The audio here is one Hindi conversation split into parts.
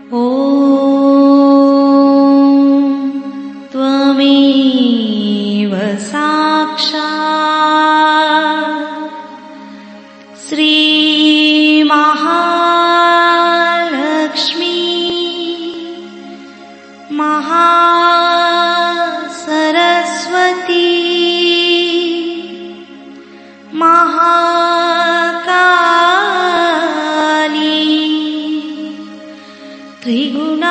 ॐ त्वमेव साक्षात् श्रीमहालक्ष्मी महासरस्वती महाकाली त्रिगुणात्मिका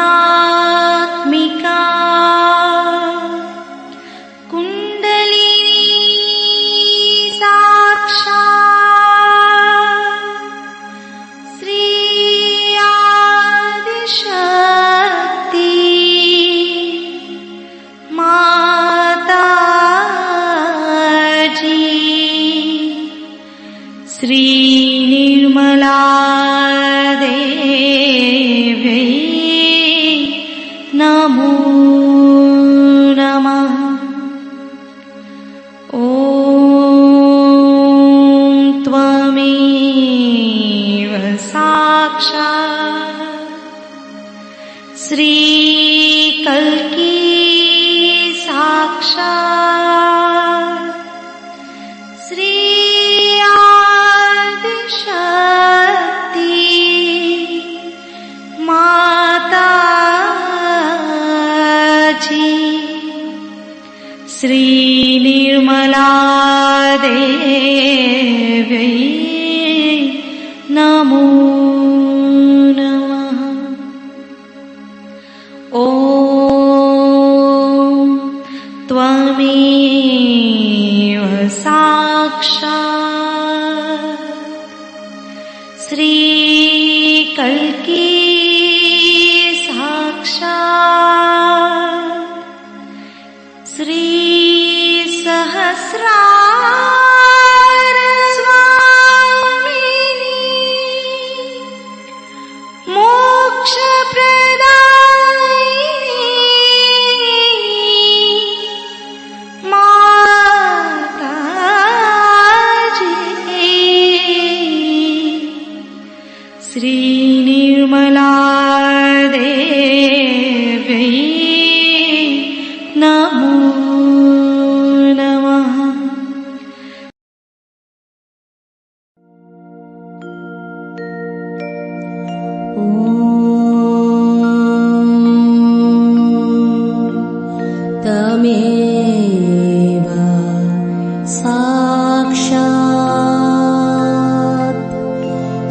कुंडलिनी साक्षात् श्री आदिशक्ति माताजी श्री निर्मला देवी नमो नमः। ॐ त्वमेव साक्षात् श्री कल्की साक्षात् श्री आदिशक्ति माताजी श्री निर्मला देवी नमो नमः। ॐ त्वमेव साक्षात् श्री कल्की साक्षात् श्री सहस्रार स्वामिनी मोक्ष प्रदायिनी माताजी श्री निर्मला देवी नमो नमः। तमेव साक्षात्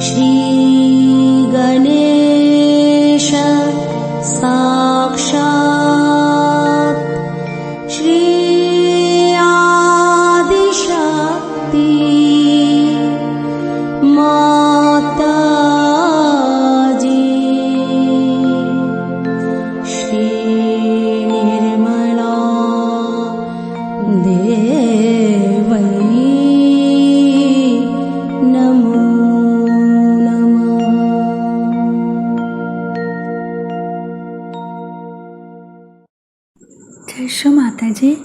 श्रीगणेश साक्षात् श्री आदिशक्ति माताजी श्री निर्मला देवी नमो नमः। जय श्री माता जी।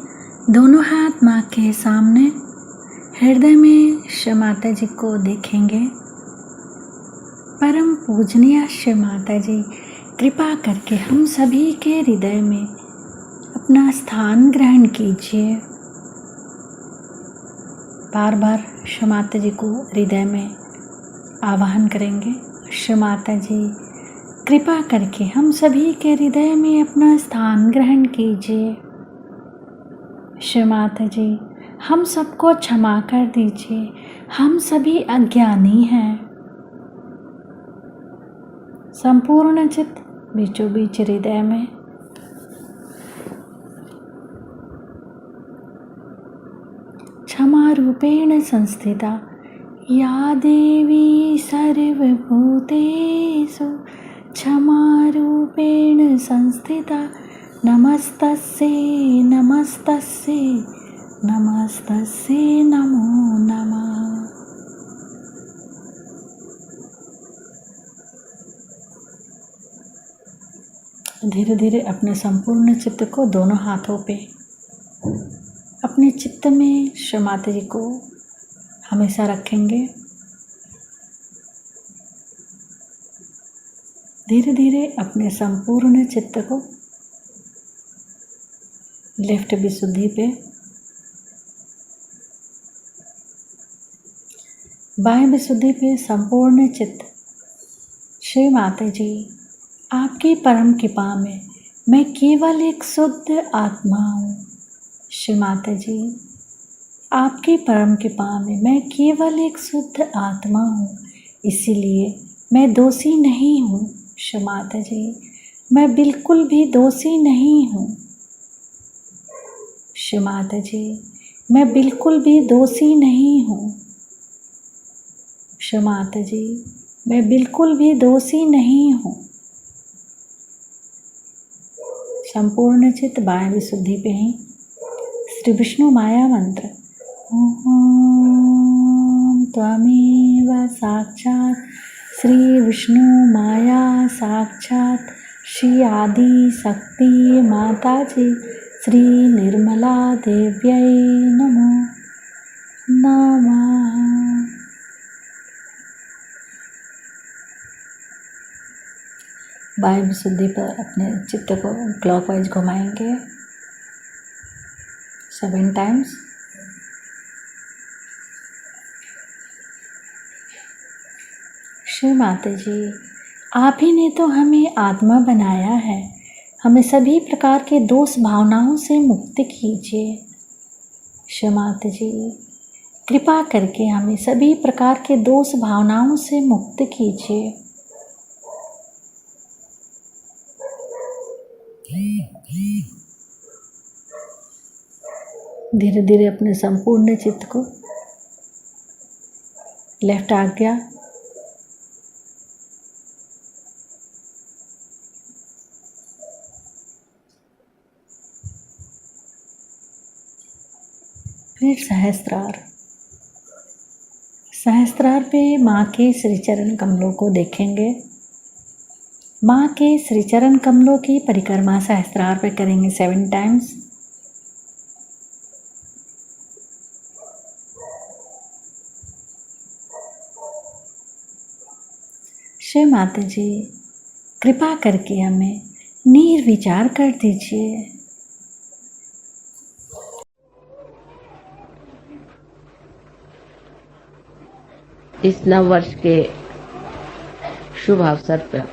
दोनों हाथ माँ के सामने, हृदय में श्री माता जी को देखेंगे। परम पूजनीय श्री माता जी, कृपा करके हम सभी के हृदय में अपना स्थान ग्रहण कीजिए। बार बार श्री माता जी को हृदय में आवाहन करेंगे। श्री माता जी, कृपा करके हम सभी के हृदय में अपना स्थान ग्रहण कीजिए। श्री माता जी, हम सबको क्षमा कर दीजिए, हम सभी अज्ञानी हैं। संपूर्ण चित्त बीचों बीच हृदय में क्षमा रूपेण संस्थिता या देवी सर्वभूतेषु क्षमा रूपेण संस्थिता नमस्तस्यै नमस्तस्यै नमस्तस्यै नमो नमः। धीरे धीरे अपने संपूर्ण चित्त को दोनों हाथों पे अपने चित्त में श्री माता जी को हमेशा रखेंगे। धीरे धीरे अपने संपूर्ण चित्त को लेफ्ट विशुद्धि पे, बाएं विशुद्धि पे संपूर्ण चित्त। श्री माता जी, आपकी परम कृपा में मैं केवल एक शुद्ध आत्मा हूँ। श्री माता जी, आपकी परम कृपा में मैं केवल एक शुद्ध आत्मा हूँ, इसीलिए मैं दोषी नहीं हूँ। श्री माता जी, मैं बिल्कुल भी दोषी नहीं हूँ। श्री माता जी, मैं बिल्कुल भी दोषी नहीं हूँ। श्री माता जी, मैं बिल्कुल भी दोषी नहीं हूँ। संपूर्ण चित्त बाएं विशुद्धि पे ही श्री विष्णु माया मंत्र ओम त्वमेव साक्षात् श्री विष्णु माया साक्षात् श्री आदि शक्ति माता जी श्री निर्मला देव्यै नमो नमः। बाएं विशुद्धि पर अपने चित्त को क्लॉकवाइज घुमाएंगे 7 टाइम्स। श्री माता जी, आप ही ने तो हमें आत्मा बनाया है, हमें सभी प्रकार के दोष भावनाओं से मुक्त कीजिए। श्री माता जी, कृपा करके हमें सभी प्रकार के दोष भावनाओं से मुक्त कीजिए। धीरे धीरे अपने संपूर्ण चित्त को लेफ्ट आज्ञा, फिर सहस्त्रार। सहस्त्रार पे माँ के श्रीचरण कमलों को देखेंगे। माँ के श्रीचरण कमलों की परिक्रमा सहस्त्रार पे करेंगे 7 टाइम्स। श्री माता जी, कृपा करके हमें निर्विचार कर दीजिए। इस नव वर्ष के शुभ अवसर पर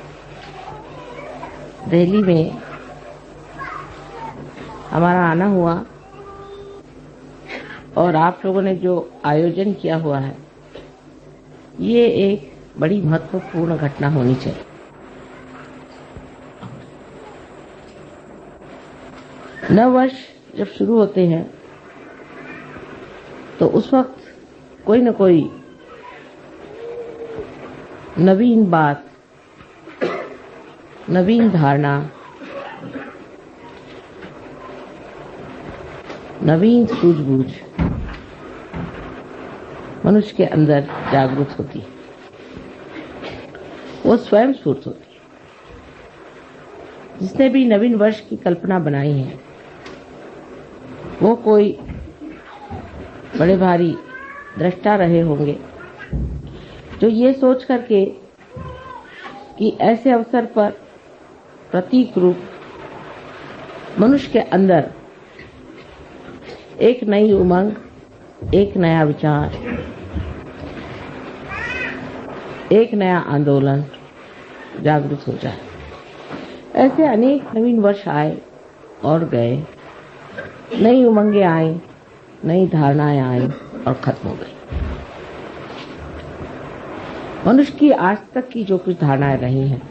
दिल्ली में हमारा आना हुआ और आप लोगों ने जो आयोजन किया हुआ है, ये एक बड़ी महत्वपूर्ण घटना होनी चाहिए। नव वर्ष जब शुरू होते हैं तो उस वक्त कोई न कोई नवीन बात, नवीन धारणा, नवीन सूझबूझ मनुष्य के अंदर जागृत होती है। वो स्वयं स्फूर्त होती है। जिसने भी नवीन वर्ष की कल्पना बनाई है, वो कोई बड़े भारी दृष्टा रहे होंगे जो ये सोच करके कि ऐसे अवसर पर प्रतीक रूप मनुष्य के अंदर एक नई उमंग, एक नया विचार, एक नया आंदोलन जागृत हो जाए। ऐसे अनेक नवीन वर्ष आए और गए, नई उमंगें आई, नई धारणाएं आई और खत्म हो गई। मनुष्य की आज तक की जो कुछ धारणाएं रही हैं,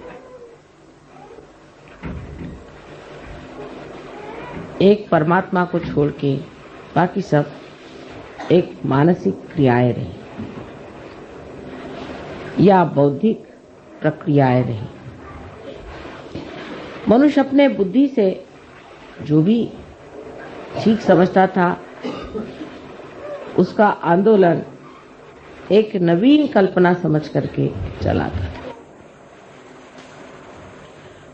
एक परमात्मा को छोड़ के बाकी सब एक मानसिक क्रियाएं रही या बौद्धिक प्रक्रियाएं रही। मनुष्य अपने बुद्धि से जो भी ठीक समझता था, उसका आंदोलन एक नवीन कल्पना समझ करके चला था।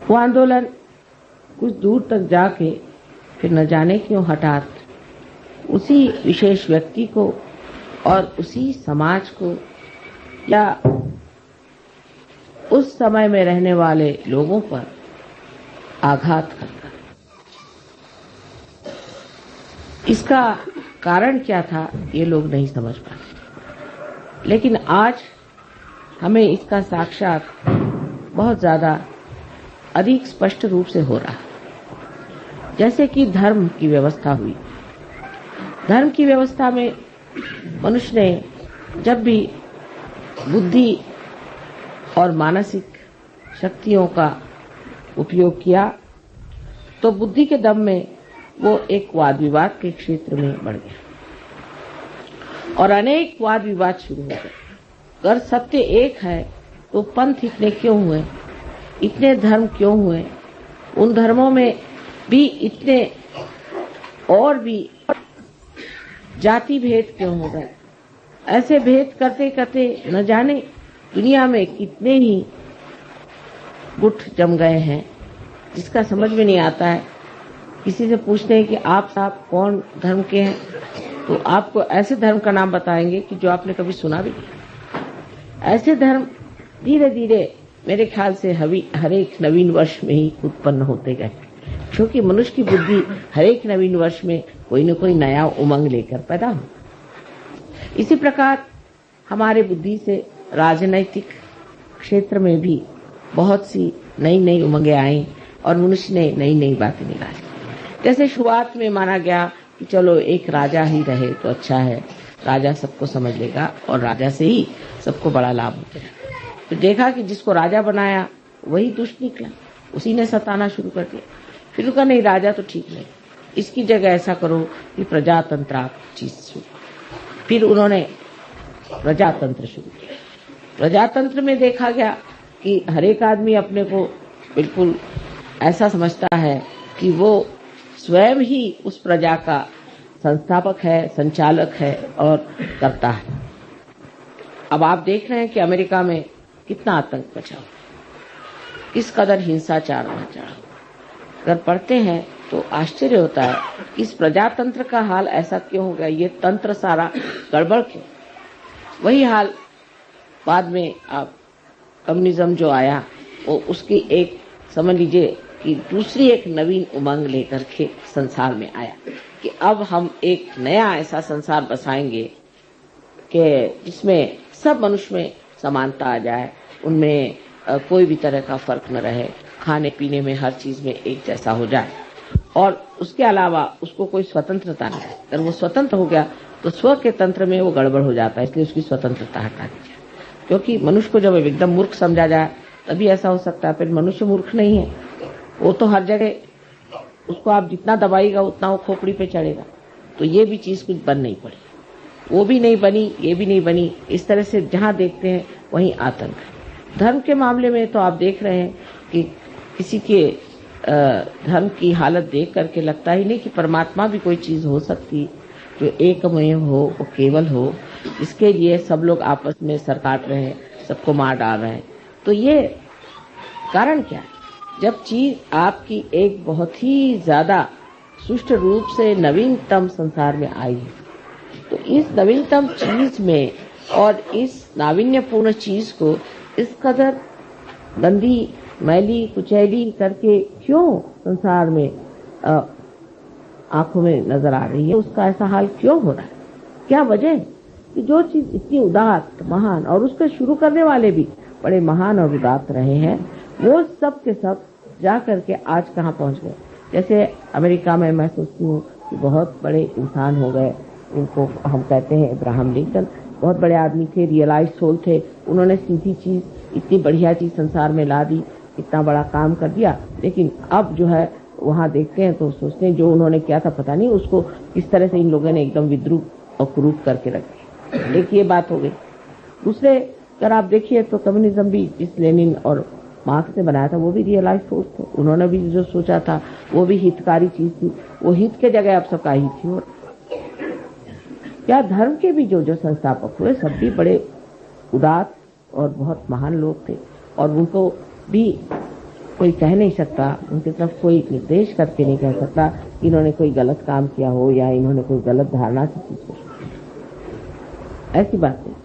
वो आंदोलन कुछ दूर तक जाके फिर न जाने क्यों हठात उसी विशेष व्यक्ति को और उसी समाज को या उस समय में रहने वाले लोगों पर आघात करता। इसका कारण क्या था ये लोग नहीं समझ पाते, लेकिन आज हमें इसका साक्षात बहुत ज्यादा अधिक स्पष्ट रूप से हो रहा है। जैसे कि धर्म की व्यवस्था हुई, धर्म की व्यवस्था में मनुष्य ने जब भी बुद्धि और मानसिक शक्तियों का उपयोग किया तो बुद्धि के दम में वो एक वाद विवाद के क्षेत्र में बढ़ गया और अनेक वाद विवाद शुरू हो गए। अगर सत्य एक है तो पंथ इतने क्यों हुए, इतने धर्म क्यों हुए, उन धर्मों में भी इतने और भी जाति भेद क्यों हो गए। ऐसे भेद करते करते न जाने दुनिया में कितने ही गुट जम गए हैं जिसका समझ में नहीं आता है। किसी से पूछते हैं कि आप साहब कौन धर्म के हैं, तो आपको ऐसे धर्म का नाम बताएंगे कि जो आपने कभी सुना भी नहीं। ऐसे धर्म धीरे धीरे मेरे ख्याल से हर एक नवीन वर्ष में ही उत्पन्न होते गए, क्योंकि मनुष्य की बुद्धि हर एक नवीन वर्ष में कोई न कोई नया उमंग लेकर पैदा हो। इसी प्रकार हमारे बुद्धि से राजनैतिक क्षेत्र में भी बहुत सी नई नई उमंगें आई और मनुष्य ने नई नई बातें निकाली। जैसे शुरुआत में माना गया कि चलो एक राजा ही रहे तो अच्छा है, राजा सबको समझ लेगा और राजा से ही सबको बड़ा लाभ होता है। तो देखा कि जिसको राजा बनाया वही दुष्ट निकला, उसी ने सताना शुरू कर दिया। फिर कहा नहीं, राजा तो ठीक नहीं, इसकी जगह ऐसा करो कि प्रजातंत्र चीज शुरू। फिर उन्होंने प्रजातंत्र शुरू किया। प्रजातंत्र में देखा गया कि हर एक आदमी अपने को बिल्कुल ऐसा समझता है कि वो स्वयं ही उस प्रजा का संस्थापक है, संचालक है और करता है। अब आप देख रहे हैं कि अमेरिका में कितना आतंक मचा, किस कदर हिंसाचार मचा। अगर पढ़ते हैं तो आश्चर्य होता है कि इस प्रजातंत्र का हाल ऐसा क्यों हो गया, ये तंत्र सारा गड़बड़ क्यों। वही हाल बाद में आप कम्युनिज्म जो आया वो उसकी एक समझ लीजिए कि दूसरी एक नवीन उमंग लेकर के संसार में आया कि अब हम एक नया ऐसा संसार बसाएंगे कि जिसमें सब मनुष्य में समानता आ जाए, उनमें कोई भी तरह का फर्क न रहे, खाने पीने में हर चीज में एक जैसा हो जाए और उसके अलावा उसको कोई स्वतंत्रता नहीं। अगर वो स्वतंत्र हो गया तो स्व के तंत्र में वो गड़बड़ हो जाता है, इसलिए उसकी स्वतंत्रता हटा दी जाए। क्योंकि मनुष्य को जब एकदम मूर्ख समझा जाए तभी ऐसा हो सकता है। फिर मनुष्य मूर्ख नहीं है, वो तो हर जगह उसको आप जितना दबाएगा उतना वो खोपड़ी पे चढ़ेगा। तो ये भी चीज कुछ बन नहीं पड़ी, वो भी नहीं बनी, ये भी नहीं बनी। इस तरह से जहां देखते हैं वहीं आतंक है। धर्म के मामले में तो आप देख रहे हैं कि किसी के धर्म की हालत देख करके लगता ही नहीं कि परमात्मा भी कोई चीज हो सकती जो एकमय हो, वो केवल हो। इसके लिए सब लोग आपस में सर काट रहे हैं, सबको मार डाल रहे हैं। तो ये कारण क्या है? जब चीज आपकी एक बहुत ही ज्यादा सुष्ट रूप से नवीनतम संसार में आई है, तो इस नवीनतम चीज में और इस नाविन्यपूर्ण चीज को इस कदर गंदी, मैली, कुचैली करके क्यों संसार में आंखों में नजर आ रही है, उसका ऐसा हाल क्यों हो रहा है? क्या वजह है कि जो चीज इतनी उदात्त, महान और उसके शुरू करने वाले भी बड़े महान और उदात्त रहे हैं, वो सब के सब जा करके आज कहाँ पहुंच गए? जैसे अमेरिका में मैं सोचती हूँ कि बहुत बड़े इंसान हो गए, उनको हम कहते हैं अब्राहम लिंकन। बहुत बड़े आदमी थे, रियलाइज सोल थे। उन्होंने सीधी चीज, इतनी बढ़िया चीज संसार में ला दी, इतना बड़ा काम कर दिया। लेकिन अब जो है वहाँ देखते हैं तो सोचते हैं जो उन्होंने किया था पता नहीं उसको किस तरह से इन लोगों ने एकदम विद्रूप और कुरूप करके रखे। एक ये बात हो गई। दूसरे अगर आप देखिए तो कम्युनिज्म भी जिस लेनिन और मार्क्स ने बनाया था वो भी रियलाइज सोच थे। उन्होंने भी जो सोचा था वो भी हितकारी चीज थी, वो हित के जगह अब सबका हित थी। और क्या धर्म के भी जो संस्थापक हुए सब भी बड़े उदात्त और बहुत महान लोग थे, और उनको भी कोई कह नहीं सकता, उनकी तरफ कोई निर्देश करके नहीं कह सकता कि इन्होंने कोई गलत काम किया हो या इन्होंने कोई गलत धारणा से चीज को, ऐसी बात नहीं।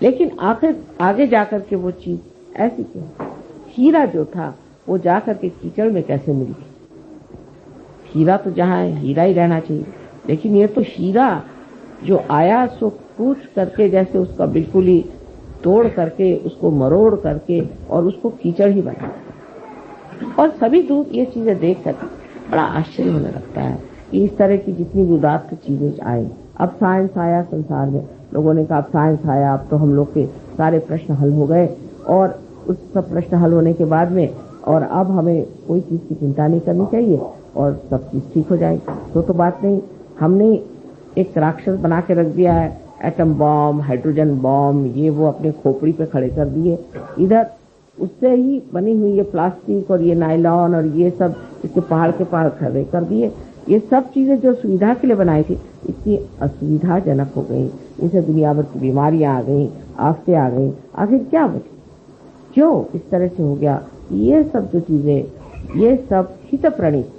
लेकिन आखिर आगे जाकर के वो चीज ऐसी क्यों? हीरा जो था वो जा करके कीचड़ में कैसे मिल गई? हीरा तो जहाँ है हीरा ही रहना चाहिए, लेकिन ये तो हीरा जो आया सो कूच करके, जैसे उसका बिल्कुल ही तोड़ करके, उसको मरोड़ करके और उसको कीचड़ ही बना। और सभी दूत ये चीजें देख कर बड़ा आश्चर्य होने लगता है कि इस तरह की जितनी भी उदात्त चीजें आई। अब साइंस आया संसार में, लोगों ने कहा अब साइंस आया, अब तो हम लोग के सारे प्रश्न हल हो गए, और उस सब प्रश्न हल होने के बाद में और अब हमें कोई चीज की चिंता नहीं करनी चाहिए और सब चीज ठीक हो जाएगी। तो बात नहीं, हमने एक राक्षस बना के रख दिया है, एटम बॉम्ब, हाइड्रोजन बॉम्ब, ये वो अपने खोपड़ी पे खड़े कर दिए। इधर उससे ही बनी हुई ये प्लास्टिक और ये नायलॉन और ये सब इसके पहाड़ के पहाड़ खड़े कर दिए। ये सब चीजें जो सुविधा के लिए बनाई थी, इतनी असुविधाजनक हो गई, इनसे दुनिया भर की बीमारियां आ गई, आफतें आ गई। आखिर क्या बची? क्यों इस तरह से हो गया? ये सब जो चीजें, ये सब हित प्रणीत,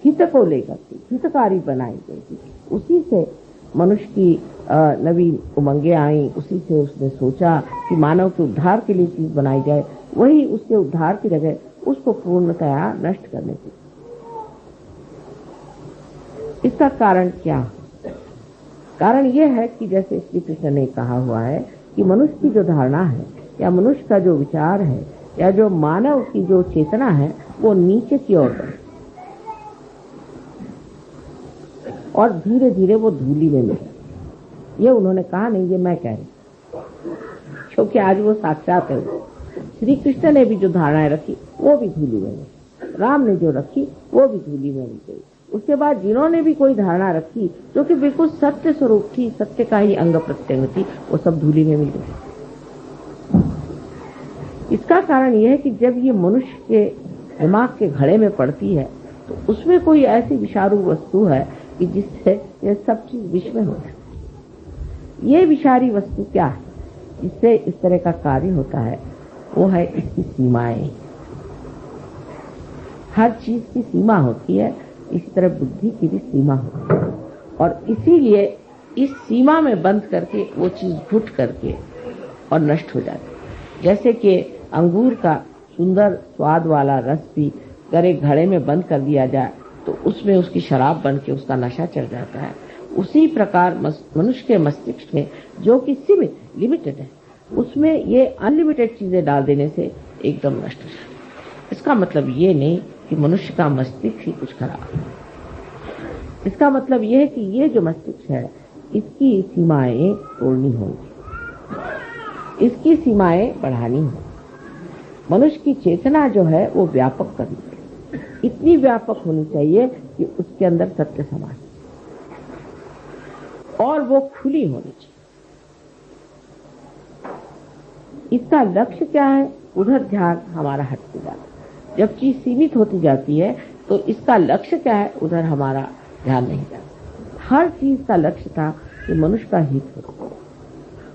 हित को लेकर के हितकारी बनाई गई थी। उसी से मनुष्य की नवीन उमंगे आई, उसी से उसने सोचा कि मानव के उद्धार के लिए चीज बनाई जाए, वही उसके उद्धार की जगह उसको पूर्णतया नष्ट करने की। इसका कारण क्या? कारण यह है कि जैसे श्री कृष्ण ने कहा हुआ है कि मनुष्य की जो धारणा है या मनुष्य का जो विचार है या जो मानव की जो चेतना है वो नीचे की ओर बढ़े और धीरे धीरे वो धूली में मिले। ये उन्होंने कहा नहीं, ये मैं कह रही, क्योंकि आज वो साक्षात है। श्री कृष्ण ने भी जो धारणाएं रखी वो भी धूली में मिली, राम ने जो रखी वो भी धूली में मिल गई। उसके बाद जिन्होंने भी कोई धारणा रखी जो कि बिल्कुल सत्य स्वरूप थी, सत्य का ही अंग प्रत्यंग थी, वो सब धूली में मिल गई। इसका कारण यह है कि जब ये मनुष्य के दिमाग के घड़े में पड़ती है तो उसमें कोई ऐसी विषारू वस्तु है कि जिससे ये सब चीज विष में हो जाए। ये विषारी वस्तु क्या है जिससे इस तरह का कार्य होता है? वो है इसकी सीमाएं। हर चीज की सीमा होती है, इसी तरह बुद्धि की भी सीमा होती है, और इसीलिए इस सीमा में बंद करके वो चीज घुट करके और नष्ट हो जाती है। जैसे कि अंगूर का सुंदर स्वाद वाला रस भी अगर एक घड़े में बंद कर दिया जाए तो उसमें उसकी शराब बन के उसका नशा चढ़ जाता है। उसी प्रकार मनुष्य के मस्तिष्क में जो कि सीमित लिमिटेड है, उसमें ये अनलिमिटेड चीजें डाल देने से एकदम नष्ट हो जाता है। इसका मतलब ये नहीं कि मनुष्य का मस्तिष्क ही कुछ खराब है। इसका मतलब ये है कि ये जो मस्तिष्क है इसकी सीमाएं तोड़नी होंगी, इसकी सीमाएं बढ़ानी होंगी। मनुष्य की चेतना जो है वो व्यापक करनी चाहिए, इतनी व्यापक होनी चाहिए कि उसके अंदर सत्य समा और वो खुली होनी चाहिए। इसका लक्ष्य क्या है? उधर ध्यान हमारा हटते जाता है। जब चीज सीमित होती जाती है तो इसका लक्ष्य क्या है? उधर हमारा ध्यान नहीं जाता। हर चीज का लक्ष्य था कि मनुष्य का हित हो,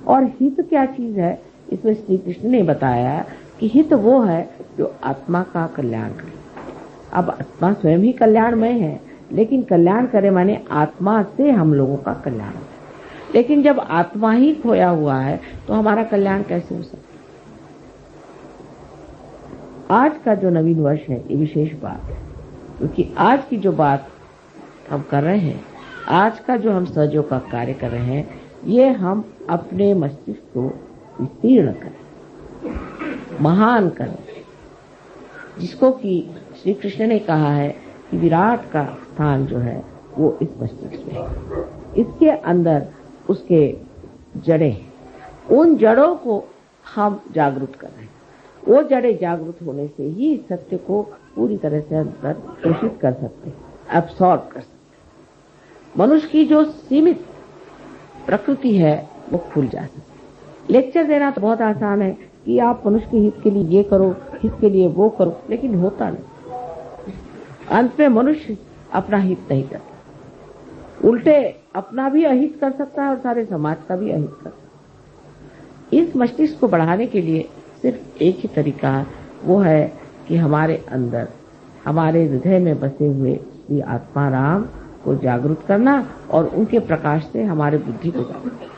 और हित क्या चीज है इसमें श्री कृष्ण ने बताया कि हित वो है जो आत्मा का कल्याण करे। अब आत्मा स्वयं ही कल्याणमय है, लेकिन कल्याण करे माने आत्मा से हम लोगों का कल्याण हो। लेकिन जब आत्मा ही खोया हुआ है तो हमारा कल्याण कैसे हो सकता? आज का जो नवीन वर्ष है ये विशेष बात है, क्योंकि आज की जो बात हम कर रहे हैं, आज का जो हम सहयोग का कार्य कर रहे हैं, ये हम अपने मस्तिष्क को विस्तीर्ण करें, महान करें, जिसको कि श्री कृष्ण ने कहा है कि विराट का स्थान जो है वो इस मस्तिष्क में है। इसके अंदर उसके जड़ें, उन जड़ों को हम जागरूक कर रहे हैं। वो जड़ें जागरूक होने से ही सत्य को पूरी तरह से अंदर पोषित कर सकते हैं, एब्सॉर्ब कर सकते हैं। मनुष्य की जो सीमित प्रकृति है वो खुल जा सकती। लेक्चर देना तो बहुत आसान है कि आप मनुष्य के हित के लिए ये करो, हित के लिए वो करो, लेकिन होता नहीं। अंत में मनुष्य अपना हित नहीं करता, उल्टे अपना भी अहित कर सकता है और सारे समाज का भी अहित कर सकता है। इस मस्तिष्क को बढ़ाने के लिए सिर्फ एक ही तरीका है, वो है कि हमारे अंदर, हमारे हृदय में बसे हुए श्री आत्मा राम को जागरूक करना और उनके प्रकाश से हमारे बुद्धि को जागरूक करना,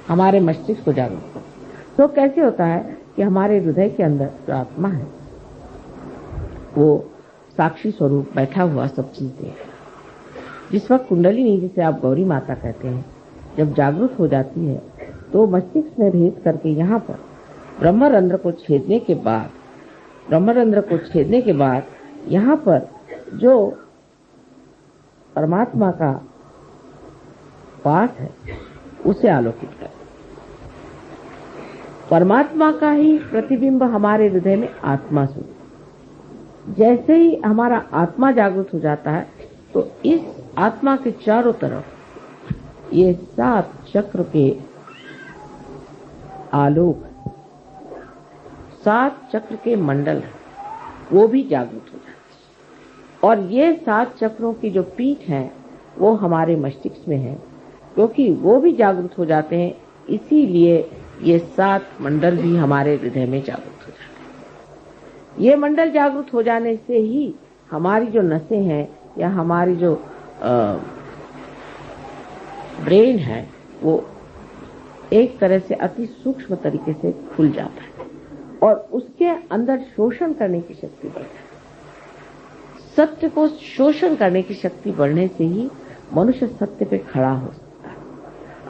हमारे मस्तिष्क को जागरूक करना। तो कैसे होता है कि हमारे हृदय के अंदर जो आत्मा है वो साक्षी स्वरूप बैठा हुआ सब चीज देख रहा है। जिस वक्त कुंडलिनी, जिसे आप गौरी माता कहते हैं, जब जागृत हो जाती है तो मस्तिष्क में भेद करके यहाँ पर ब्रह्मरंध्र को छेदने के बाद यहाँ पर जो परमात्मा का वास है उसे आलोकित कर, परमात्मा का ही प्रतिबिंब हमारे हृदय में आत्मा स्वरूप। जैसे ही हमारा आत्मा जागृत हो जाता है तो इस आत्मा के चारों तरफ ये 7 चक्र के आलोक, 7 चक्र के मंडल वो भी जागृत हो जाते हैं। और ये 7 चक्रों की जो पीठ है वो हमारे मस्तिष्क में है, क्योंकि वो भी जागृत हो जाते हैं, इसीलिए ये 7 मंडल भी हमारे हृदय में जागृत हो जाते हैं। ये मंडल जागृत हो जाने से ही हमारी जो नसें हैं या हमारी जो ब्रेन है वो एक तरह से अति सूक्ष्म तरीके से खुल जाता है और उसके अंदर शोषण करने की शक्ति बढ़ती है। सत्य को शोषण करने की शक्ति बढ़ने से ही मनुष्य सत्य पे खड़ा हो सकता है।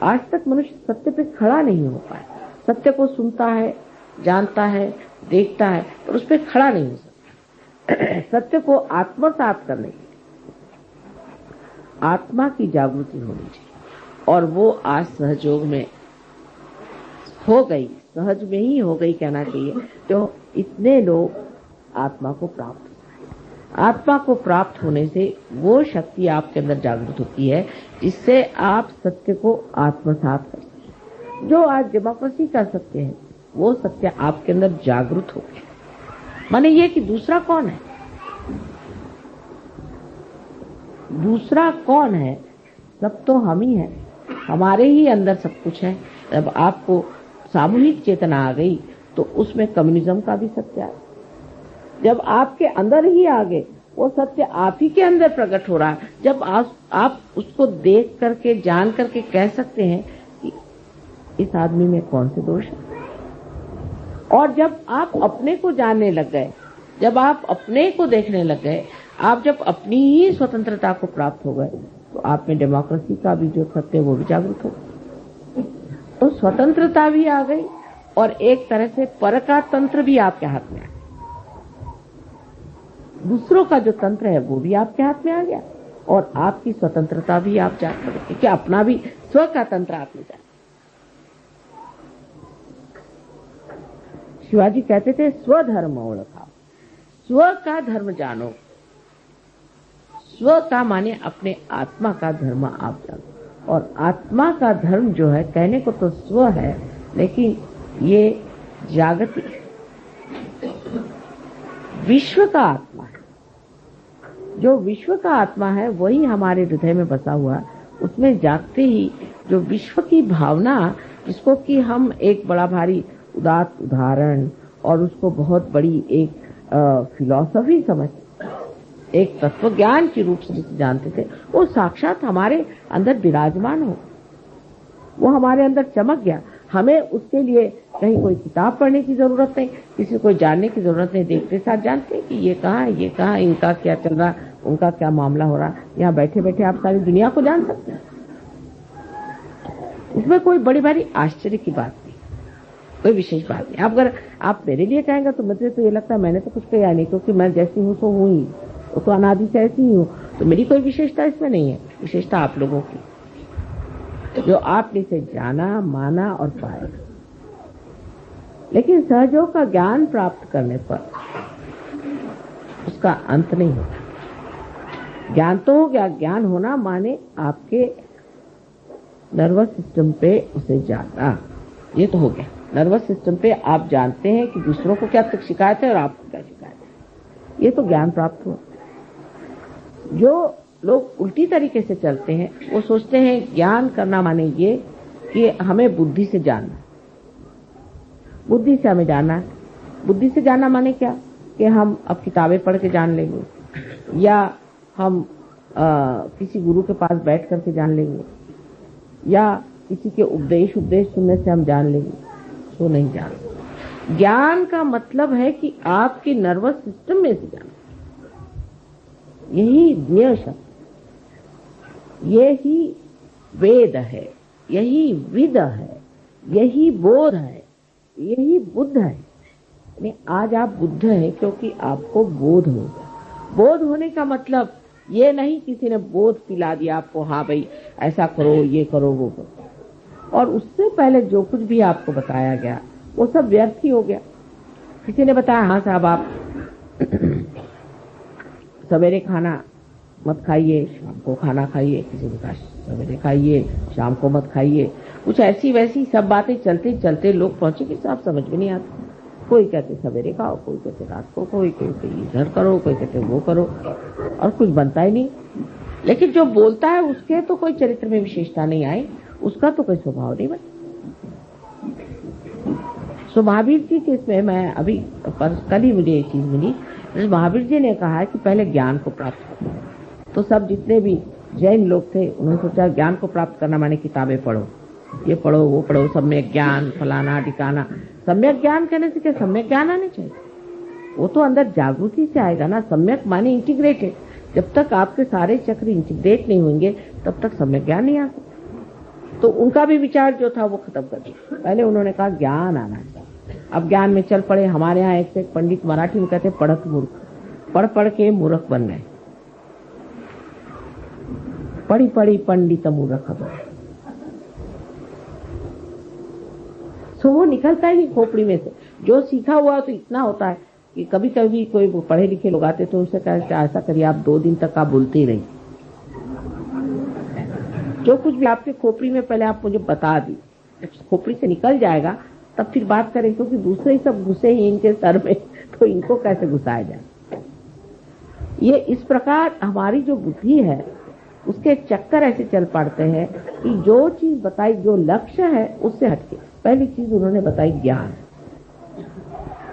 आज तक मनुष्य सत्य पे खड़ा नहीं हो पाया। सत्य को सुनता है, जानता है, देखता है, पर उस पर खड़ा नहीं हो सकता। सत्य को आत्मसात करने के लिए आत्मा की जागृति होनी चाहिए और वो आज सहयोग में हो गई, सहज में ही हो गई कहना चाहिए। तो इतने लोग आत्मा को प्राप्त, आत्मा को प्राप्त होने से वो शक्ति आपके अंदर जागृत होती है जिससे आप सत्य को आत्मसात कर सकते हैं। जो आज डेमोक्रेसी का सत्य है वो सत्य आपके अंदर जागृत हो गया। माने ये कि दूसरा कौन है, दूसरा कौन है, सब तो हम ही हैं, हमारे ही अंदर सब कुछ है। जब आपको सामूहिक चेतना आ गई तो उसमें कम्युनिज्म का भी सत्य है। जब आपके अंदर ही आ गए वो सत्य आप ही के अंदर प्रकट हो रहा है। जब आप उसको देख करके, जान करके कह सकते हैं कि इस आदमी में कौन से दोष है। और जब आप अपने को जानने लग गए, जब आप अपने को देखने लग गए, आप जब अपनी ही स्वतंत्रता को प्राप्त हो गए तो आप में डेमोक्रेसी का भी जो सत्य है वो भी जागृत हो गया। तो स्वतंत्रता भी आ गई और एक तरह से पर का तंत्र भी आपके हाथ में आ गया। दूसरों का जो तंत्र है वो भी आपके हाथ में आ गया और आपकी स्वतंत्रता भी आप जान सकते कि अपना भी स्व का तंत्र आपने जाना। शिवाजी कहते थे स्वधर्म ओळखाओ, स्व का धर्म जानो। स्व का माने अपने आत्मा का धर्म आप जानो। और आत्मा का धर्म जो है कहने को तो स्व है, लेकिन ये जागतिक विश्व का आत्मा है। जो विश्व का आत्मा है वही हमारे हृदय में बसा हुआ है। उसमें जागते ही जो विश्व की भावना, जिसको कि हम एक बड़ा भारी उदात्त उदाहरण और उसको बहुत बड़ी एक फिलॉसफी समझ, एक तत्व ज्ञान के रूप से जानते थे, वो साक्षात हमारे अंदर विराजमान हो, वो हमारे अंदर चमक गया। हमें उसके लिए कहीं कोई किताब पढ़ने की जरूरत नहीं, किसी को जानने की जरूरत नहीं। देखते साथ जानते हैं कि ये कहाँ है, ये कहाँ, इनका क्या चल रहा, उनका क्या मामला हो रहा। यहाँ बैठे बैठे आप सारी दुनिया को जान सकते हैं। इसमें कोई बड़ी बड़ी आश्चर्य की बात नहीं, कोई विशेष बात नहीं। अब अगर आप मेरे लिए कहेंगे तो मुझे तो ये लगता है मैंने तो कुछ किया नहीं, क्योंकि मैं जैसी हूँ तो हूँ ही, तो अनादि से ऐसी ही हूँ, तो मेरी कोई विशेषता इसमें नहीं है। विशेषता आप लोगों की, जो आपने इसे जाना, माना और पाया। लेकिन सहयोग का ज्ञान प्राप्त करने पर उसका अंत नहीं होता। ज्ञान तो हो गया, ज्ञान होना माने आपके नर्वस सिस्टम पे उसे जाना, ये तो हो गया। नर्वस सिस्टम पे आप जानते हैं कि दूसरों को क्या शिकायत है और आपको क्या शिकायत है, ये तो ज्ञान प्राप्त हुआ। जो लोग उल्टी तरीके से चलते हैं वो सोचते हैं ज्ञान करना माने ये कि हमें बुद्धि से जानना, बुद्धि से हमें जानना है। बुद्धि से जानना माने क्या कि हम अब किताबें पढ़ के जान लेंगे, या हम किसी गुरु के पास बैठ करके जान लेंगे, या किसी के उपदेश सुनने से हम जान लेंगे। तो नहीं जान। ज्ञान का मतलब है कि आपके नर्वस सिस्टम में से जाना। यही ज्ञ शब्द, यही वेद है, यही विद है, यही बोध है, यही बुद्ध है। आज आप बुद्ध हैं क्योंकि आपको बोध हो गया। बोध होने का मतलब ये नहीं किसी ने बोध पिला दिया आपको, हाँ भाई ऐसा करो, ये करो, वो करो, और उससे पहले जो कुछ भी आपको बताया गया वो सब व्यर्थ ही हो गया। किसी ने बताया हाँ साहब आप सवेरे खाना मत खाइए, शाम को खाना खाइए, किसी ने कहा सवेरे खाइए शाम को मत खाइए, कुछ ऐसी वैसी सब बातें चलते चलते लोग पहुंचे कि साहब समझ में नहीं आता। कोई कहते सवेरे खाओ, कोई कहते रात को, कोई कहते इधर करो, कोई कहते वो करो, और कुछ बनता ही नहीं। लेकिन जो बोलता है उसके तो कोई चरित्र में विशेषता नहीं आई, उसका तो कोई स्वभाव नहीं बना। सो महावीर जी के इसमें मैं अभी कल ही मुझे ये चीज मिली, महावीर जी ने कहा है कि पहले ज्ञान को प्राप्त करो। तो सब जितने भी जैन लोग थे उन्होंने सोचा ज्ञान को प्राप्त करना माने किताबें पढ़ो, ये पढ़ो वो पढ़ो, सम्यक ज्ञान फलाना ठिकाना। सम्यक ज्ञान कहने से क्या सम्यक ज्ञान आने चाहिए? वो तो अंदर जागृति से आएगा ना। सम्यक माने इंटीग्रेटेड। जब तक आपके सारे चक्र इंटीग्रेट नहीं होंगे तब तक सम्यक ज्ञान नहीं आ सकता। तो उनका भी विचार जो था वो खत्म कर दिया। पहले उन्होंने कहा ज्ञान आना चाहिए। अब ज्ञान में चल पड़े। हमारे यहाँ एक से एक पंडित मराठी में कहते पढ़त मूर्ख, पढ़ पढ़ के मूर्ख बन गए। पढ़ी पढ़ी पंडित मूर्ख बन। तो वो निकलता ही नहीं खोपड़ी में से। जो सीखा हुआ तो इतना होता है कि कभी कभी कोई पढ़े लिखे लोग आते तो उनसे कहते ऐसा करिए आप 2 दिन तक आप बोलते ही रहिए, जो कुछ भी आपके खोपड़ी में पहले आप मुझे बता दी। जब खोपड़ी से निकल जाएगा तब फिर बात करें, क्योंकि दूसरे ही सब घुसे ही इनके सर में, तो इनको कैसे घुसाया जाए। ये इस प्रकार हमारी जो बुद्धि है उसके चक्कर ऐसे चल पड़ते हैं कि जो चीज बताई, जो लक्ष्य है उससे हटके। पहली चीज उन्होंने बताई ज्ञान,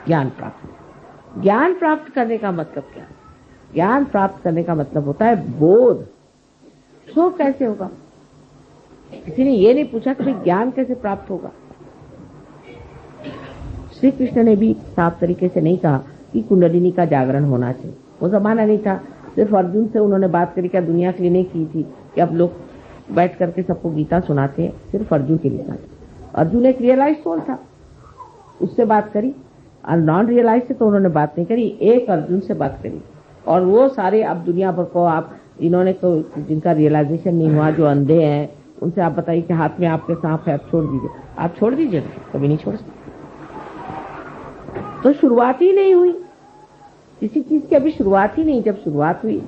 ज्ञान प्राप्त। ज्ञान प्राप्त करने का मतलब क्या? ज्ञान प्राप्त करने का मतलब होता है बोध। तो कैसे होगा? किसी ने ये नहीं पूछा कि ज्ञान कैसे प्राप्त होगा। श्री कृष्ण ने भी साफ तरीके से नहीं कहा कि कुंडलिनी का जागरण होना चाहिए। वो जमाना नहीं था। सिर्फ अर्जुन से उन्होंने बात करी, क्या दुनिया के लिए नहीं की थी कि अब लोग बैठ करके सबको गीता सुनाते हैं। सिर्फ अर्जुन के लिए था। अर्जुन एक रियलाइज सोल था, उससे बात करी। और नॉन रियलाइज से तो उन्होंने बात नहीं करी, एक अर्जुन से बात करी। और वो सारे अब दुनिया भर को आप इन्होंने तो जिनका रियलाइजेशन नहीं हुआ, जो अंधे हैं, उनसे आप बताइए कि हाथ में आपके सांप है, आप छोड़ दीजिए। आप छोड़ दीजिए, कभी नहीं छोड़ सकते। तो शुरुआत ही नहीं हुई किसी चीज की, अभी शुरुआत ही नहीं। जब शुरुआत हुई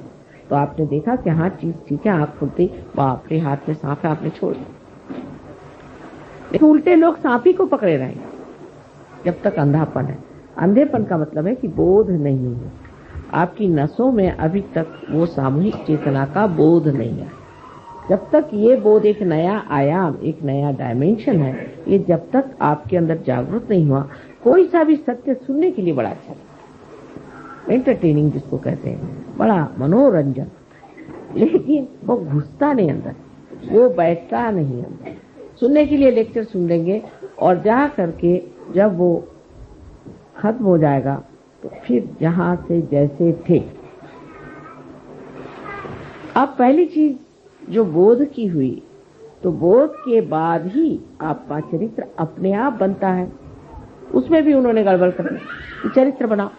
तो आपने देखा कि हाँ चीज ठीक है, आंख खुलती बाप रे हाथ में सांप है, आपने छोड़ दिया। लेकिन उल्टे लोग सांप ही को पकड़े रहेंगे जब तक अंधापन है। अंधेपन का मतलब है कि बोध नहीं है आपकी नसों में, अभी तक वो सामूहिक चेतना का बोध नहीं है। जब तक ये बोध एक नया आयाम, एक नया डायमेंशन है, ये जब तक आपके अंदर जागृत नहीं हुआ, कोई सा भी सत्य सुनने के लिए बड़ा अच्छा, एंटरटेनिंग जिसको कहते हैं, बड़ा मनोरंजन, लेकिन वो घुसता नहीं अंदर, वो बैठता नहीं अंदर। सुनने के लिए लेक्चर सुन लेंगे और जा करके जब वो खत्म हो जाएगा तो फिर जहां से जैसे थे। अब पहली चीज जो बोध की हुई, तो बोध के बाद ही आपका चरित्र अपने आप बनता है। उसमें भी उन्होंने गड़बड़ कर दी। चरित्र बनाओ,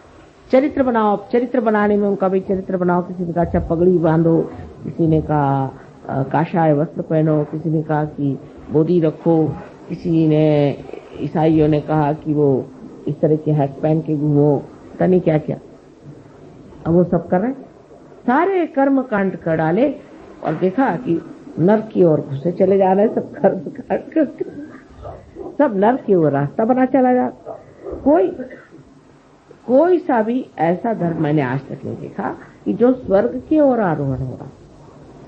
चरित्र बनाओ। चरित्र बनाने में उनका भी चरित्र बनाओ। किसी ने कहा अच्छा पगड़ी बांधो, किसी ने कहा काशाय वस्त्र पहनो, किसी ने कहा कि बोधी रखो, किसी ने ईसाइयों ने कहा कि वो इस तरह के हैट पहन के घूमो, पता नहीं क्या क्या। अब वो सब कर रहे, सारे कर्म कांड कर डाले और देखा कि नर्क की ओर घुसे चले जा रहे हैं। सब कर्म कांड करके सब नर्क की ओर रास्ता बना चला जा। कोई सा भी ऐसा धर्म मैंने आज तक नहीं देखा कि जो स्वर्ग की ओर आरोहण हो रहा,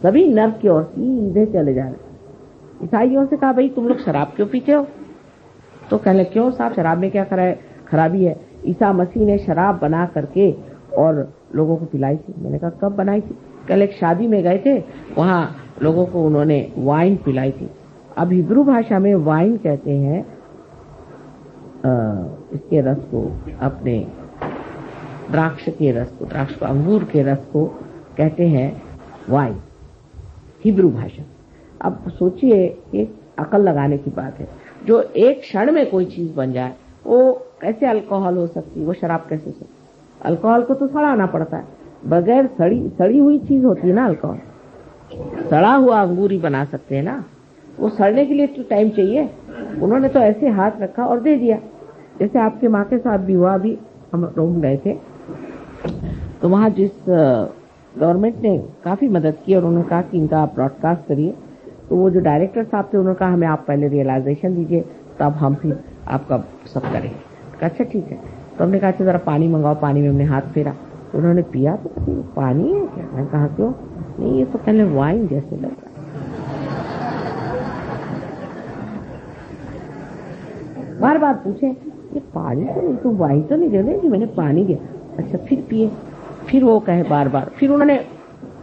सभी नर्क की ओर सीधे चले जा रहे। ईसाइयों से कहा भाई तुम लोग शराब क्यों पीते हो? तो कहले क्यों साहब, शराब में क्या खराबी है? ईसा मसीह ने शराब बना करके और लोगों को पिलाई थी। मैंने कहा कब बनाई थी? कल एक शादी में गए थे, वहां लोगों को उन्होंने वाइन पिलाई थी। अब हिब्रू भाषा में वाइन कहते हैं इसके रस को, अपने द्राक्ष के रस को, द्राक्ष को, अंगूर के रस को कहते हैं वाइन, हिब्रू भाषा। अब सोचिए, एक अकल लगाने की बात है, जो एक क्षण में कोई चीज बन जाए, वो कैसे अल्कोहल हो सकती है, वो शराब कैसे हो सकती है? अल्कोहल को तो सड़ाना पड़ता है, बगैर सड़ी हुई चीज होती है ना अल्कोहल। सड़ा हुआ अंगूर ही बना सकते हैं ना, वो सड़ने के लिए तो टाइम चाहिए। उन्होंने तो ऐसे हाथ रखा और दे दिया। जैसे आपके माँ के साथ भी हुआ, अभी हम रोम गए थे, तो वहाँ जिस गवर्नमेंट ने काफी मदद की और उन्होंने कहा कि इनका आप ब्रॉडकास्ट करिए, तो वो जो डायरेक्टर साहब थे उन्होंने कहा हमें आप पहले रियलाइजेशन दीजिए, तब हम फिर आपका सब करेंगे। अच्छा ठीक है। तो हमने कहा अच्छा जरा पानी मंगाओ, पानी में हमने हाथ फेरा, तो उन्होंने पिया, तो पानी है क्या? मैंने कहा क्यों? नहीं, ये तो पहले वाइन जैसे लग रहा है। बार बार पूछे ये पानी तो नहीं, तुम वाइन तो नहीं दे रहे? मैंने पानी दिया। अच्छा फिर पिए, फिर वो कहे बार बार, फिर उन्होंने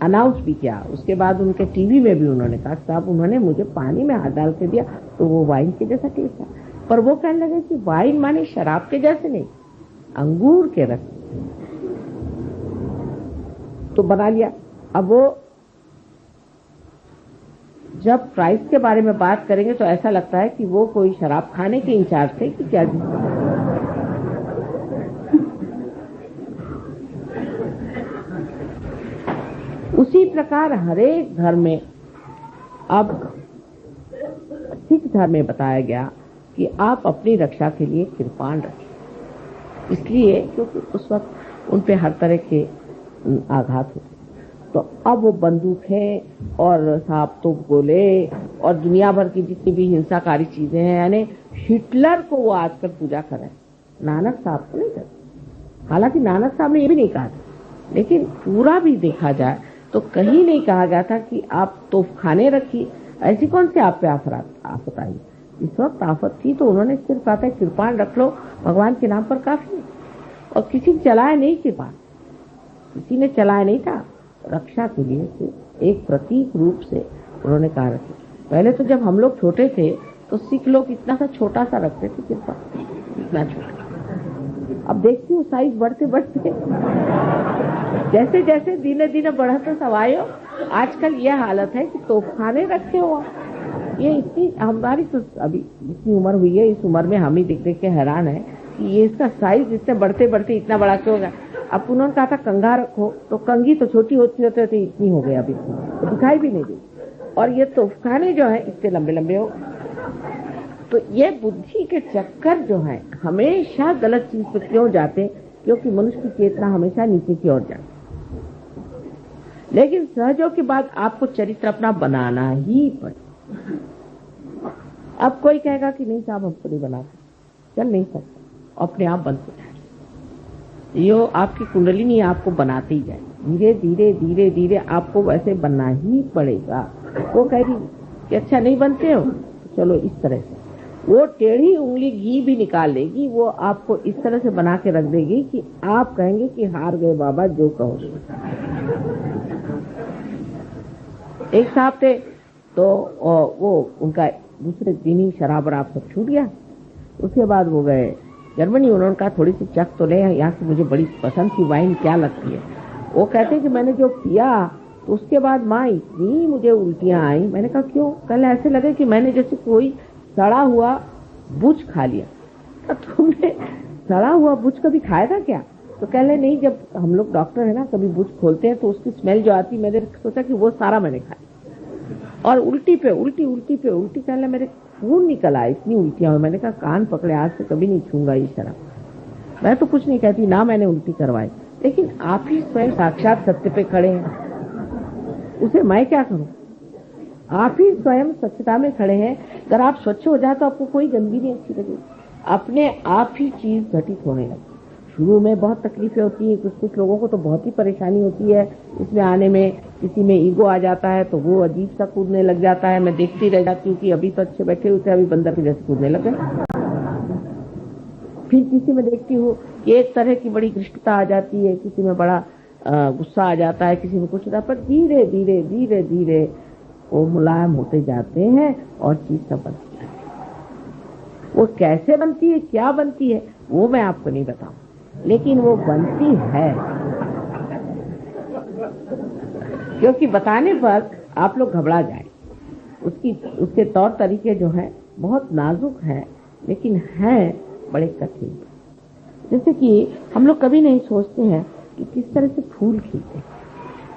अनाउंस भी किया। उसके बाद उनके टीवी में भी उन्होंने कहा साहब उन्होंने मुझे पानी में हाथ डाल के दिया तो वो वाइन के जैसा टेस्ट था। पर वो कहने लगे कि वाइन माने शराब के जैसे नहीं, अंगूर के रस। तो बना लिया। अब वो जब प्राइस के बारे में बात करेंगे तो ऐसा लगता है कि वो कोई शराब खाने के इंचार्ज थे कि क्या। उसी प्रकार हरेक धर्म में, अब सिख धर्म में बताया गया कि आप अपनी रक्षा के लिए कृपाण रखें, इसलिए क्योंकि उस वक्त उन पे हर तरह के आघात होते। तो अब वो बंदूक है और सांप तो गोले और दुनिया भर की जितनी भी हिंसाकारी चीजें हैं, यानी हिटलर को वो आजकल पूजा कर रहे हैं, नानक साहब को नहीं करते। हालांकि नानक साहब ने ये भी नहीं कहा, लेकिन पूरा भी देखा जाए तो कहीं नहीं कहा गया था कि आप तोफखाने रखिए। ऐसी कौन सी आप पे आफत आई? इस वक्त आफत थी तो उन्होंने सिर्फ कहा था कृपाण रख लो, भगवान के नाम पर काफी है। और किसी ने चलाया नहीं कृपाण, किसी ने चलाया नहीं था। रक्षा के लिए सिर्फ एक प्रतीक रूप से उन्होंने कहा रखे। पहले तो जब हम लोग छोटे थे तो सिख लोग इतना सा छोटा सा रखते थे कृपा, इतना छोटा। अब देखती हूँ साइज बढ़ते बढ़ते जैसे जैसे धीरे धीरे बढ़ते सवायो, आजकल यह हालत है कि तोफखाने रखे हो। ये इतनी हमारी तो अभी इतनी उम्र हुई है, इस उम्र में हम ही देख देख के हैरान है कि ये इसका साइज इससे बढ़ते बढ़ते इतना बड़ा क्यों होगा। अब उन्होंने कहा था कंघा रखो, तो कंघी तो छोटी होती होती होती इतनी हो गई, अभी तो दिखाई भी नहीं दी। और ये तोफखाने जो है इतने लंबे लंबे हो। तो ये बुद्धि के चक्कर जो है हमेशा गलत चीज पे क्यों जाते? क्योंकि मनुष्य की चेतना हमेशा नीचे की ओर जाती। लेकिन सहयोग के बाद आपको चरित्र अपना बनाना ही पड़े। अब कोई कहेगा कि नहीं साहब हमको नहीं बना सकते, चल नहीं सकता, अपने आप बनते जाए। यो आपकी कुंडली नहीं आपको बनाते ही जाए, धीरे धीरे धीरे धीरे आपको वैसे बनना ही पड़ेगा। वो कहेगी कि अच्छा नहीं बनते हो, तो चलो इस तरह से, वो टेढ़ी उंगली घी भी निकाल लेगी, वो आपको इस तरह से बना के रख देगी कि आप कहेंगे कि हार गए बाबा, जो कहो। एक साहब थे तो वो उनका दूसरे दिन ही शराब वराब सब छूट गया। उसके बाद वो गए जर्मनी, उन्होंने कहा थोड़ी सी चख तो ले, यहाँ की मुझे बड़ी पसंद थी वाइन, क्या लगती है। वो कहते कि मैंने जो पिया तो उसके बाद माँ इतनी मुझे उल्टियाँ आई। मैंने कहा क्यों? कल ऐसे लगे कि मैंने जैसे कोई सड़ा हुआ बुच खा लिया। तो तुमने सड़ा हुआ बुच कभी खाया था क्या? तो कह ले नहीं, जब हम लोग डॉक्टर है ना कभी बुच खोलते हैं तो उसकी स्मेल जो आती, मैंने सोचा कि वो सारा मैंने खाया। और उल्टी पे उल्टी, उल्टी पे उल्टी, कहने मेरे खून निकल आया, इतनी उल्टियां हुई। मैंने कहा कान पकड़े, आज से कभी नहीं छूंगा ये शराब। मैं तो कुछ नहीं कहती ना, मैंने उल्टी करवाई, लेकिन आप ही स्वयं साक्षात सत्य पे खड़े हैं, उसे मैं क्या करूं? आप ही स्वयं सत्यता में खड़े हैं। अगर आप स्वच्छ हो जाए तो आपको कोई गंदगी नहीं अच्छी लगेगी, अपने आप ही चीज घटित होने लगे। शुरू में बहुत तकलीफें होती है, कुछ लोगों को तो बहुत ही परेशानी होती है इसमें आने में। किसी में ईगो आ जाता है तो वो अजीब सा कूदने लग जाता है। मैं देखती रह जाती हूँ कि अभी तो अच्छे बैठे हुए थे, अभी बंदर के जैसे कूदने लग गए। फिर किसी में देखती हूँ कि एक तरह की बड़ी घृष्टता आ जाती है, किसी में बड़ा गुस्सा आ जाता है, किसी में कुछ होता है। पर धीरे धीरे धीरे धीरे वो मुलायम होते जाते हैं और चीज सब बनती है। वो कैसे बनती है, क्या बनती है, वो मैं आपको नहीं बताऊं, लेकिन वो बनती है, क्योंकि बताने पर आप लोग घबरा जाए। उसके तौर तरीके जो है बहुत नाजुक है, लेकिन है बड़े कठिन। जैसे कि हम लोग कभी नहीं सोचते हैं कि किस तरह से फूल खिलते हैं,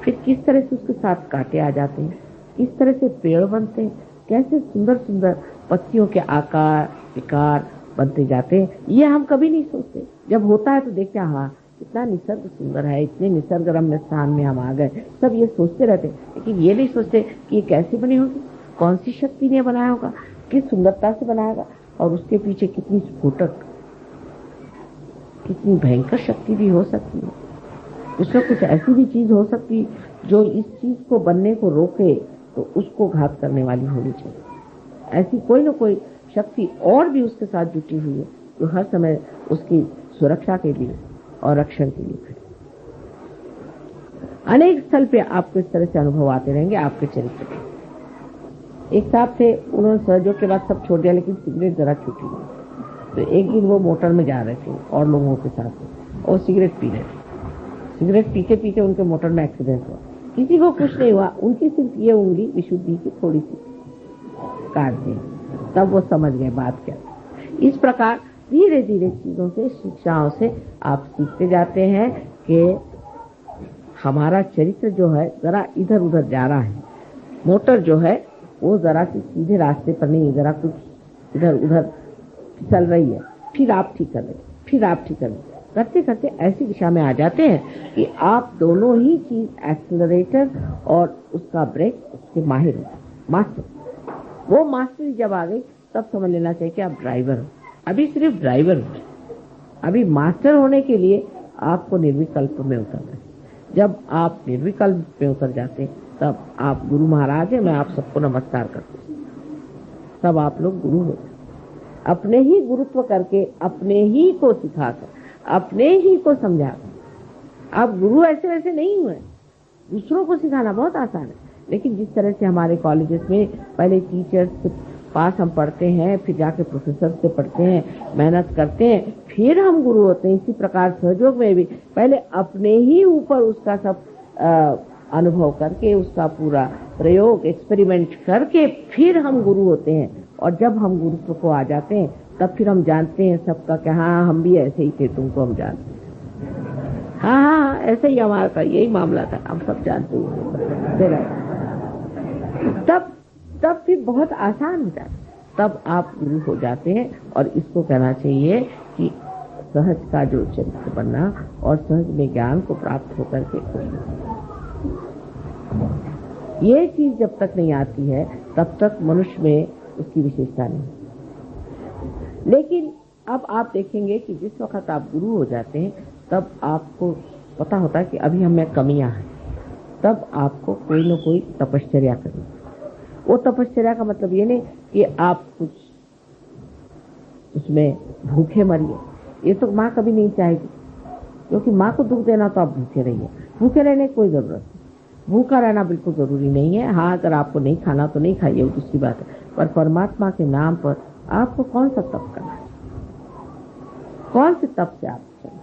फिर किस तरह से उसके साथ कांटे आ जाते हैं, किस तरह से पेड़ बनते हैं, कैसे सुंदर सुंदर पत्तियों के आकार विकार बनते जाते हैं, ये हम कभी नहीं सोचते। जब होता है तो देखते हैं हाँ कितना निसर्ग सुंदर है, इतने निसर्ग रम्य स्थान में हम आ गए, सब ये सोचते रहते, लेकिन ये नहीं सोचते कि ये कैसे बनी होगी, कौन सी शक्ति ने बनाया होगा, किस सुंदरता से बनाएगा, और उसके पीछे कितनी स्फोटक, कितनी भयंकर शक्ति भी हो सकती है। उसमें कुछ ऐसी भी चीज हो सकती है जो इस चीज को बनने को रोके तो उसको घात करने वाली होनी चाहिए। ऐसी कोई न कोई शक्ति और भी उसके साथ जुटी हुई है जो हर समय उसकी सुरक्षा के लिए और रक्षण के लिए खड़ी। अनेक स्थल पे आपको इस तरह से अनुभव आते रहेंगे आपके चरित्र में। एक साहब थे, उन्होंने सहयोग के बाद सब छोड़ दिया, लेकिन सिगरेट जरा छूटी नहीं। तो एक दिन वो मोटर में जा रहे थे और लोगों के साथ और सिगरेट पी रहे थे। सिगरेट पीते पीते उनके मोटर में एक्सीडेंट हुआ। किसी को कुछ नहीं हुआ, उनकी सिर्फ ये उंगली विशुद्धि की थोड़ी सी काट दी। तब वो समझ गए बात क्या। इस प्रकार धीरे धीरे चीजों से, शिक्षाओं से आप सीखते जाते हैं कि हमारा चरित्र जो है जरा इधर उधर जा रहा है, मोटर जो है वो जरा सी सीधे रास्ते पर नहीं, जरा कुछ इधर उधर चल रही है। फिर आप ठीक कर रहे, फिर आप ठीक कर रहे, करते करते ऐसी दिशा में आ जाते हैं कि आप दोनों ही चीज, एक्सेलरेटर और उसका ब्रेक, उसके माहिर हो, मास्टर। वो मास्टरी जब आ गई तब समझ लेना चाहिए कि आप ड्राइवर हो। अभी सिर्फ ड्राइवर हो, अभी मास्टर होने के लिए आपको निर्विकल्प में उतरना है। जब आप निर्विकल्प में उतर जाते हैं तब आप गुरु महाराज हैं, मैं आप सबको नमस्कार करती हूँ। तब आप लोग गुरु हो, अपने ही गुरुत्व करके, अपने ही को सिखाकर, अपने ही को समझाकर। आप गुरु ऐसे वैसे नहीं हुए, दूसरों को सिखाना बहुत आसान है, लेकिन जिस तरह से हमारे कॉलेजेस में पहले टीचर्स के पास हम पढ़ते हैं, फिर जाके प्रोफेसर से पढ़ते हैं, मेहनत करते हैं, फिर हम गुरु होते हैं। इसी प्रकार सहयोग में भी पहले अपने ही ऊपर उसका सब अनुभव करके, उसका पूरा प्रयोग, एक्सपेरिमेंट करके फिर हम गुरु होते हैं। और जब हम गुरुत्व को आ जाते हैं तब फिर हम जानते हैं सबका कि हाँ हम भी ऐसे ही थे, तुमको हम जानते हैं, हाँ ऐसे ही हमारा था, यही मामला था, हम सब जानते हैं। तब फिर बहुत आसान हो जाता, तब आप गुरु हो जाते हैं। और इसको कहना चाहिए कि सहज का जो चरित्र बनना और सहज में ज्ञान को प्राप्त होकर के, ये चीज जब तक नहीं आती है तब तक मनुष्य में उसकी विशेषता नहीं। लेकिन अब आप देखेंगे कि जिस वक्त आप गुरु हो जाते हैं तब आपको पता होता है कि अभी हम में कमियां हैं, तब आपको कोई न कोई तपश्चर्या करनी। वो तपश्चर्या का मतलब ये नहीं कि आप कुछ उसमें भूखे मरिए, ये तो माँ कभी नहीं चाहेगी, क्योंकि माँ को दुख देना तो आप भूखे रहिए। भूखे रहने की कोई जरूरत नहीं, भूखा रहना बिल्कुल जरूरी नहीं है। हाँ अगर आपको नहीं खाना तो नहीं खाइए, वो दूसरी बात है, पर परमात्मा के नाम पर आपको कौन सा तप करना है, कौन से तप से आप चलें।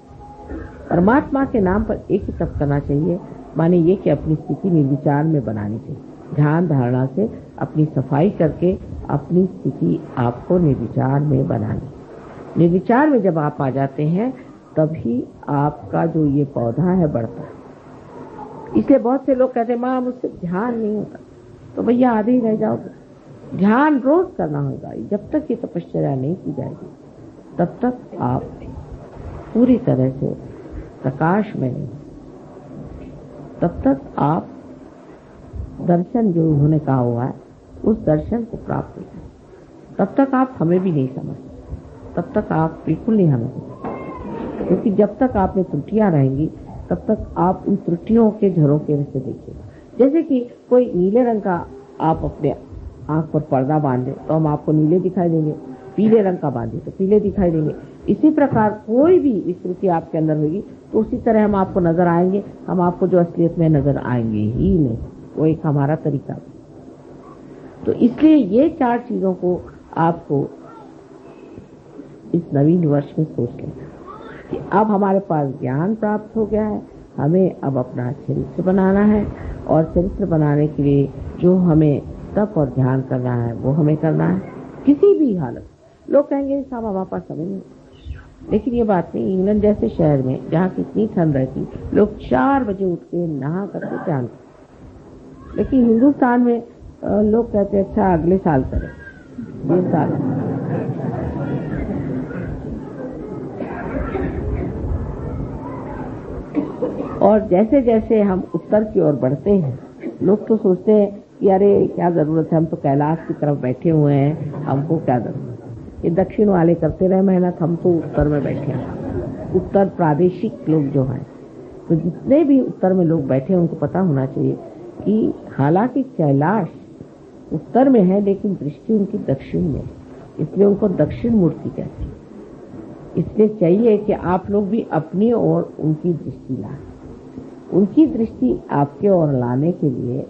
परमात्मा के नाम पर एक ही तप करना चाहिए, माने ये कि अपनी स्थिति निर्विचार में बनानी चाहिए। ध्यान धारणा से अपनी सफाई करके अपनी स्थिति आपको निर्विचार में बनानी। निर्विचार में जब आप आ जाते हैं तभी आपका जो ये पौधा है बढ़ता है। इसलिए बहुत से लोग कहते हैं माँ मुझसे ध्यान नहीं होता, तो भैया आधे ही रह जाओगे। ध्यान रोज करना होगा। जब तक ये तपश्चर्या नहीं की जाएगी तब तक आप पूरी तरह से प्रकाश में नहीं, तब तक आप दर्शन जो उन्होंने कहा हुआ है उस दर्शन को प्राप्त नहीं करें। तब तक आप हमें भी नहीं समझते, तब तक आप बिल्कुल नहीं हमें समझते, क्योंकि जब तक आप में त्रुटियां रहेंगी तब तक आप उन त्रुटियों के झरोखे से देखिएगा। जैसे कि कोई नीले रंग का आप अपने आंख पर पर्दा बांधे तो हम आपको नीले दिखाई देंगे, पीले रंग का बांधे तो पीले दिखाई देंगे। इसी प्रकार कोई भी विकृति आपके अंदर होगी तो उसी तरह हम आपको नजर आएंगे, हम आपको जो असलियत में नजर आएंगे ही नहीं। वो एक हमारा तरीका। तो इसलिए ये चार चीजों को आपको इस नवीन वर्ष में सोच लें कि अब हमारे पास ज्ञान प्राप्त हो गया है, हमें अब अपना चरित्र बनाना है, और चरित्र बनाने के लिए जो हमें तप और ध्यान करना है वो हमें करना है किसी भी हालत। लोग कहेंगे साहब हमारे पास समय नहीं, लेकिन ये बात नहीं। इंग्लैंड जैसे शहर में जहाँ कितनी ठंड रहती, लोग 4 बजे उठ के नहा करके ध्यान करते, लेकिन हिंदुस्तान में लोग कहते हैं अच्छा अगले साल करें, ये साल। और जैसे जैसे हम उत्तर की ओर बढ़ते हैं, लोग तो सोचते हैं कि अरे क्या जरूरत है, हम तो कैलाश की तरफ बैठे हुए हैं, हमको क्या जरूरत है, ये दक्षिण वाले करते रहे मेहनत, हम तो उत्तर में बैठे हैं। उत्तर प्रादेशिक लोग जो हैं, तो जितने भी उत्तर में लोग बैठे हैं उनको पता होना चाहिए कि हालांकि कैलाश उत्तर में है लेकिन दृष्टि उनकी दक्षिण में, इसलिए उनको दक्षिण मूर्ति कहते हैं। इसलिए चाहिए कि आप लोग भी अपनी ओर उनकी दृष्टि लाएं। उनकी दृष्टि आपके ओर लाने के लिए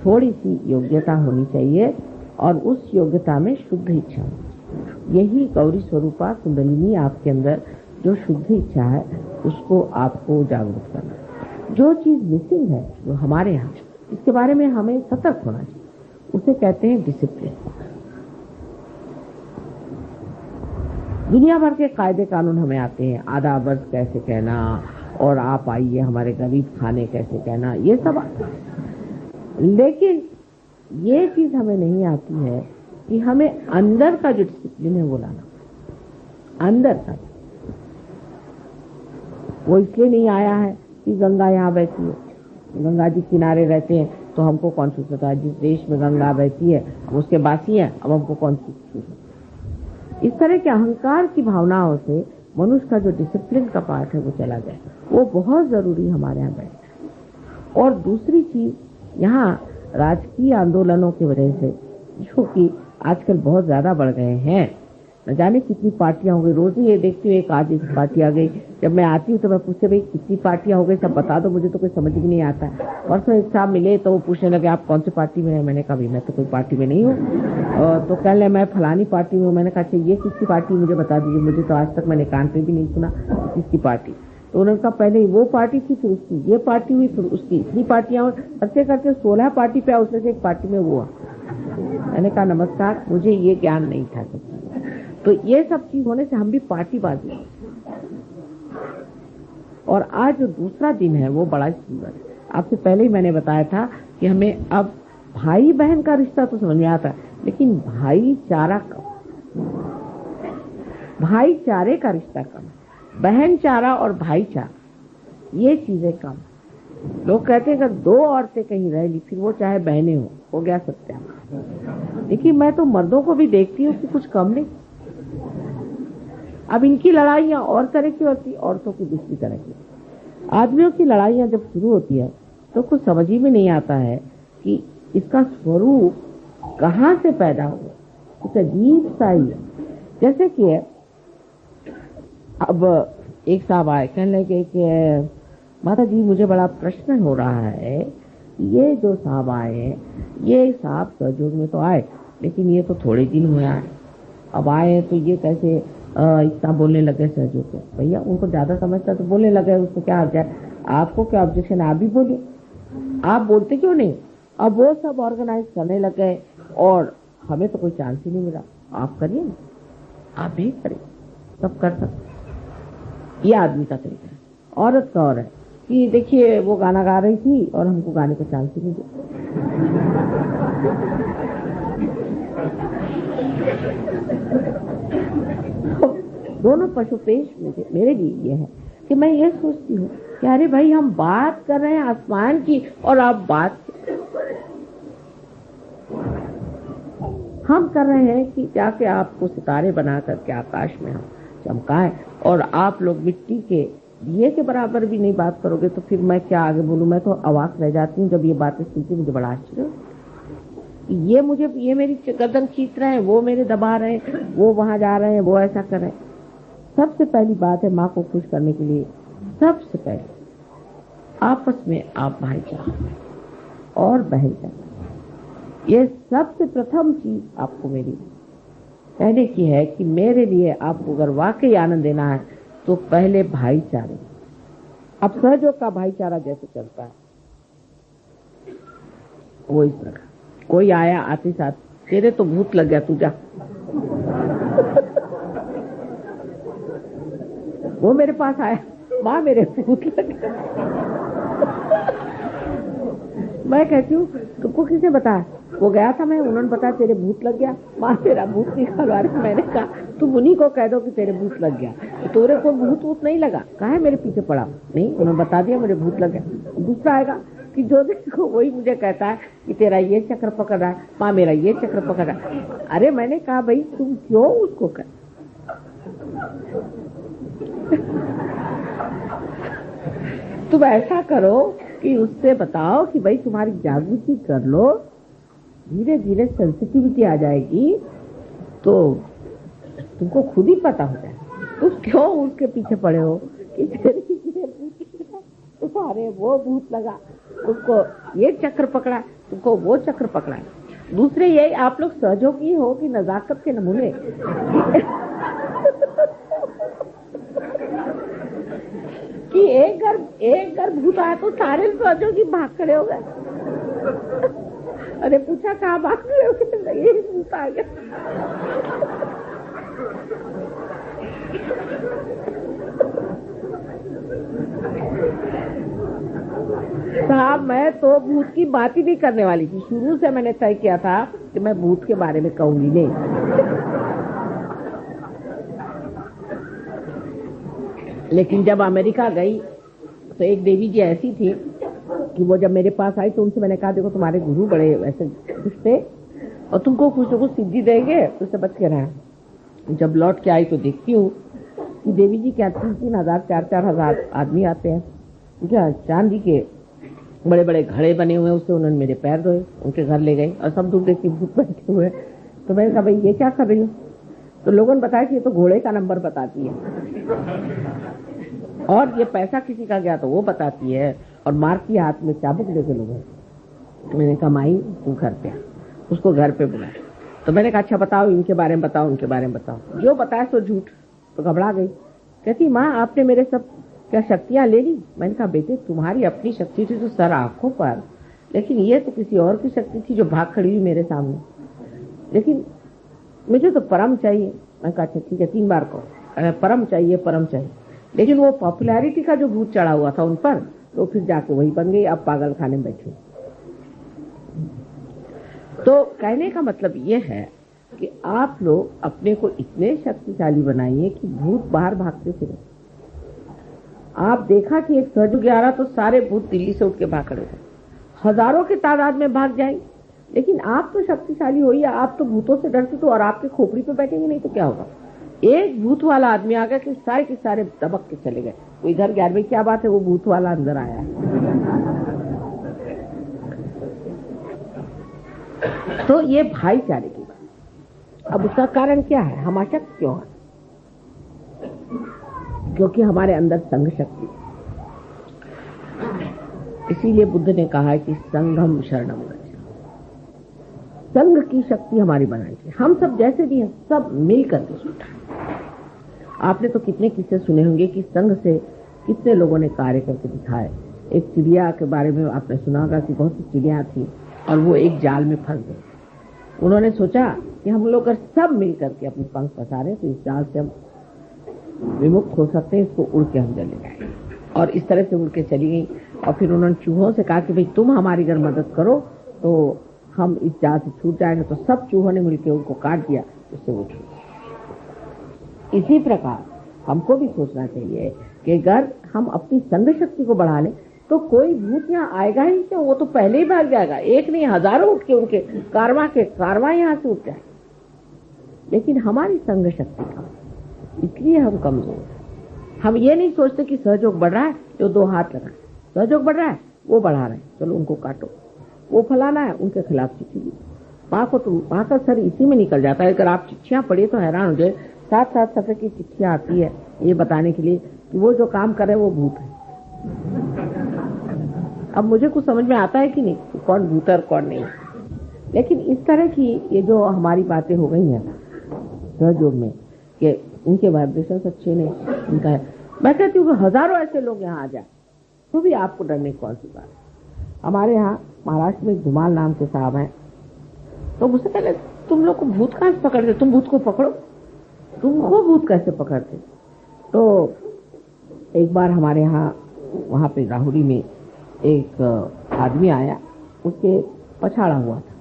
थोड़ी सी योग्यता होनी चाहिए, और उस योग्यता में शुद्ध इच्छा होनी। यही गौरी स्वरूपा कुंडलिनी आपके अंदर जो शुद्ध इच्छा है उसको आपको जागरूक करना। जो चीज मिसिंग है जो हमारे यहाँ, इसके बारे में हमें सतर्क होना चाहिए, उसे कहते हैं डिसिप्लिन। दुनिया भर के कायदे कानून हमें आते हैं, आधा वर्ष कैसे कहना, और आप आइए हमारे गरीब खाने कैसे कहना, ये सब आता है। लेकिन ये चीज हमें नहीं आती है कि हमें अंदर का जो डिसिप्लिन है वो लाना। अंदर का वो इसलिए नहीं आया है कि गंगा यहाँ बहती है, गंगा जी किनारे रहते हैं तो हमको कौन सी पता है, जिस देश में गंगा बहती है हम उसके बासी हैं, अब हमको कौन सी। इस तरह के अहंकार की भावनाओं से मनुष्य का जो डिसिप्लिन का पार्ट है वो चला जाए, वो बहुत जरूरी हमारे यहाँ बैठना। और दूसरी चीज यहाँ राजकीय आंदोलनों की वजह से, जो कि आजकल बहुत ज्यादा बढ़ गए हैं, न जाने कितनी पार्टियां हो गई। रोज ही ये देखती हूँ एक आज एक पार्टी आ गई, जब मैं आती हूँ तो मैं पूछते भाई कितनी पार्टियां हो गई, सब बता दो, मुझे तो कोई समझ भी नहीं आता। परसों एक साहब मिले तो वो पूछने लगे आप कौन सी पार्टी में है, मैंने कहा भाई मैं तो कोई पार्टी में नहीं हूँ। तो कह ले मैं फलानी पार्टी में हूँ। मैंने कहा ये किसकी पार्टी मुझे बता दीजिए, मुझे तो आज तक मैंने कान पे भी नहीं सुना किसकी पार्टी। तो उन्होंने कहा पहले वो पार्टी थी, फिर उसकी ये पार्टी हुई, फिर उसकी इतनी पार्टियां, करते करते 16 पार्टी पे, उसमें से एक पार्टी में वो। मैंने कहा नमस्कार, मुझे ये ज्ञान नहीं था। तो ये सब चीज होने से हम भी पार्टीबाजी। और आज जो दूसरा दिन है वो बड़ा सुंदर है। आपसे पहले ही मैंने बताया था कि हमें अब भाई बहन का रिश्ता तो समझ में आता है, लेकिन भाईचारा कम, भाईचारे का रिश्ता कम, बहनचारा और भाईचारा ये चीजें कम। लोग कहते हैं अगर 2 औरतें कहीं रह ली फिर वो चाहे बहनें हो गया सत्या। देखिए मैं तो मर्दों को भी देखती हूँ कि कुछ कम नहीं। अब इनकी लड़ाइयां और तरह की होती, औरतों की दूसरी तरह की। आदमियों की लड़ाइयां जब शुरू होती है तो कुछ समझ ही में नहीं आता है कि इसका स्वरूप कहाँ से पैदा हुआ, कुछ अजीब सा ही है। जैसे कि अब एक साहब आए, कहने लगे कि माता जी मुझे बड़ा प्रश्न हो रहा है, ये जो साहब आए हैं, ये साहब सहयोग में तो आए लेकिन ये तो थोड़े दिन हुए आए, अब आए तो ये कैसे इतना बोलने लगे सहयोग को। भैया उनको ज्यादा समझता तो बोलने लगे, उसको क्या आ जाए, आपको क्या ऑब्जेक्शन है, आप भी बोलिए, आप बोलते क्यों नहीं। अब वो सब ऑर्गेनाइज करने लग गए और हमें तो कोई चांस ही नहीं मिला। आप करिए ना, आप भी करिए, सब कर सकते। ये आदमी का तरीका है। औरत का और है कि देखिए वो गाना गा रही थी और हमको गाने का चांस ही नहीं दिया। दोनों पशुपेश मेरे लिए ये है कि मैं ये सोचती हूँ कि अरे भाई हम बात कर रहे हैं आसमान की और आप बात हम कर रहे हैं कि जाके आपको सितारे बना करके आकाश में हम चमकाएं, और आप लोग मिट्टी के दिए के बराबर भी नहीं बात करोगे तो फिर मैं क्या आगे बोलूं। मैं तो अवाक रह जाती हूँ जब ये बातें सुनती, मुझे बड़ा आश्चर्य। ये मेरी गर्दन खींच रहे हैं, वो मेरे दबा रहे हैं, वो वहां जा रहे हैं, वो ऐसा कर रहे हैं। सबसे पहली बात है माँ को खुश करने के लिए सबसे पहले आपस में आप भाईचारा और बहनचारा, ये सबसे प्रथम चीज आपको मेरी कहने की है कि मेरे लिए आपको अगर वाकई आनंद देना है तो पहले भाईचारे। अब सहयोग का भाईचारा जैसे चलता है वो इस प्रकार, कोई आया आते साथ, तेरे तो भूत लग गया, तू जा। वो मेरे पास आया, माँ मेरे भूत लग गया। मैं कहती हूँ तुमको किसने बताया? वो गया था मैं, उन्होंने बताया तेरे भूत लग गया। माँ तेरा भूत निकालवा रहे। मैंने कहा तुम उन्हीं को कह दो कि तेरे भूत लग गया, तोरे को भूत नहीं लगा, कहा है मेरे पीछे पड़ा? नहीं, उन्होंने बता दिया मेरे भूत लग गया। दूसरा आएगा कि जो देखो वही मुझे कहता है कि तेरा ये चक्र पकड़ रहा है, माँ मेरा ये चक्र पकड़ रहा है। अरे मैंने कहा भाई तुम क्यों उसको कर, तुम ऐसा करो कि उससे बताओ कि भाई तुम्हारी जागृति कर लो, धीरे धीरे सेंसिटिविटी आ जाएगी तो तुमको खुद ही पता हो जाए। तुम क्यों उसके पीछे पड़े हो कि तेरे ये भूत लगा, तुम्हारे वो भूत लगा, तुमको ये चक्र पकड़ा, तुमको वो चक्र पकड़ा। दूसरे यही आप लोग सहयोगी हो कि नजाकत के नमूने। कि एक घर भूत आया तो सारे सहयोगी भाग खड़े हो गए। अरे पूछा कहाँ भाग खड़े हो गए? ये भूत आ गया। साहब मैं तो भूत की बात ही नहीं करने वाली थी, शुरू से मैंने तय किया था कि मैं भूत के बारे में कहूंगी नहीं। लेकिन जब अमेरिका गई तो एक देवी जी ऐसी थी कि वो जब मेरे पास आई तो उनसे मैंने कहा देखो तुम्हारे गुरु बड़े ऐसे खुश थे और तुमको कुछ न कुछ सिद्धि देंगे, तो उससे बच के रहा। जब लौट के आई तो देखती हूँ कि देवी जी क्या 3-3 हजार 4-4 हजार आदमी आते हैं, क्या चांदी के बड़े बड़े घड़े बने हुए हैं, उससे उन्होंने मेरे पैर धोए, उनके घर ले गए और सब दूर देखती भूत बैठे हुए। तो मैंने कहा भाई ये क्या कर रही हूँ? तो लोगों ने बताया कि ये तो घोड़े का नंबर बताती है और ये पैसा किसी का गया तो वो बताती है और मारती हाथ में चाबुक लेके लोग। मैंने कहा माई तू घर पे, उसको घर पे बुलाया। तो मैंने कहा अच्छा बताओ इनके बारे में बताओ, उनके बारे में बताओ। जो बताया सो झूठ। तो घबरा गई, कहती माँ आपने मेरे सब क्या शक्तियां ले ली? मैंने कहा बेटे तुम्हारी अपनी शक्ति थी तो सर आंखों पर, लेकिन ये तो किसी और की शक्ति थी जो भाग खड़ी हुई मेरे सामने। लेकिन मुझे तो परम चाहिए। मैं कहा अच्छा ठीक है 3 बार कहो, परम चाहिए परम चाहिए। लेकिन वो पॉपुलैरिटी का जो भूत चढ़ा हुआ था उन पर, तो फिर जाके वही बन गई, अब पागल खाने में बैठी। तो कहने का मतलब ये है कि आप लोग अपने को इतने शक्तिशाली बनाइए कि भूत बाहर भागते फिरे। आप देखा कि एक सहयोग आ रहा तो सारे भूत दिल्ली से उठ के भाग खड़े थे, हजारों की तादाद में भाग जाएंगे। लेकिन आप तो शक्तिशाली हो, या आप तो भूतों से डरते तो और आपके खोपड़ी पे बैठेंगे नहीं तो क्या होगा? एक भूत वाला आदमी आ गया कि सारे के सारे दबक के चले गए। तो इधर 11 क्या बात है, वो भूत वाला अंदर आया है। तो ये भाईचारे की बात। अब उसका कारण क्या है? हम अशक्त क्यों है? क्योंकि हमारे अंदर संघ शक्ति। इसीलिए बुद्ध ने कहा है कि संघम शरणम गच्छ। संघ की शक्ति हमारी बनाई थी। हम सब जैसे भी हैं सब मिल करके छूटा। आपने तो कितने किस्से सुने होंगे कि संघ से कितने लोगों ने कार्य करके दिखाए। एक चिड़िया के बारे में आपने सुना होगा कि बहुत सी चिड़िया थी और वो एक जाल में फंस गई। उन्होंने सोचा कि हम लोग अगर सब मिल करके अपने पंख पसारे तो इस जाल से हम विमुक्त हो सकते हैं, इसको उड़ के हम चले जाएंगे। और इस तरह से उड़ के चली गई। और फिर उन्होंने चूहों से कहा कि भाई तुम हमारी अगर मदद करो तो हम इस जाल से छूट जाएंगे। तो सब चूहों ने मिलकर उनको काट दिया, उससे वो छूट। इसी प्रकार हमको भी सोचना चाहिए कि अगर हम अपनी संघ शक्ति को बढ़ा लें तो कोई भूत यहाँ आएगा ही क्यों, वो तो पहले ही भाग जाएगा। एक नहीं हजारों उठ के उनके कारवां यहाँ से उठ जाए। लेकिन हमारी संघ शक्ति कम, इसलिए हम कमजोर हैं। हम ये नहीं सोचते कि सहयोग बढ़ रहा है जो 2 हाथ लगाए, सहयोग बढ़ रहा है वो बढ़ा रहे हैं, चलो उनको काटो। वो फलाना है उनके खिलाफ चिट्ठी दी, माँ का सर इसी में निकल जाता है। अगर आप चिट्ठियां पढ़िए तो हैरान हो जाए। 7-7 सफ़े की चिट्ठियां आती है ये बताने के लिए कि वो जो काम कर रहे वो भूत है। अब मुझे कुछ समझ में आता है कि नहीं कि कौन भूत है और कौन नहीं। लेकिन इस तरह की ये जो हमारी बातें हो गई हैं सहयोग में कि उनके वाइब्रेशन अच्छे नहीं, उनका है। मैं कहती हूँ कि हजारों ऐसे लोग यहाँ आ जाए तो भी आपको डरने की कौन सी बात है। हमारे यहाँ महाराष्ट्र में धुमाल नाम के साहब हैं, तो मुझसे कहले तुम लोग को भूत कहाँ से पकड़ते, तुम भूत को पकड़ो, तुमको भूत कैसे पकड़ते। तो एक बार हमारे यहाँ वहाँ पे राहुरी में एक आदमी आया, उसके पछाड़ा हुआ था,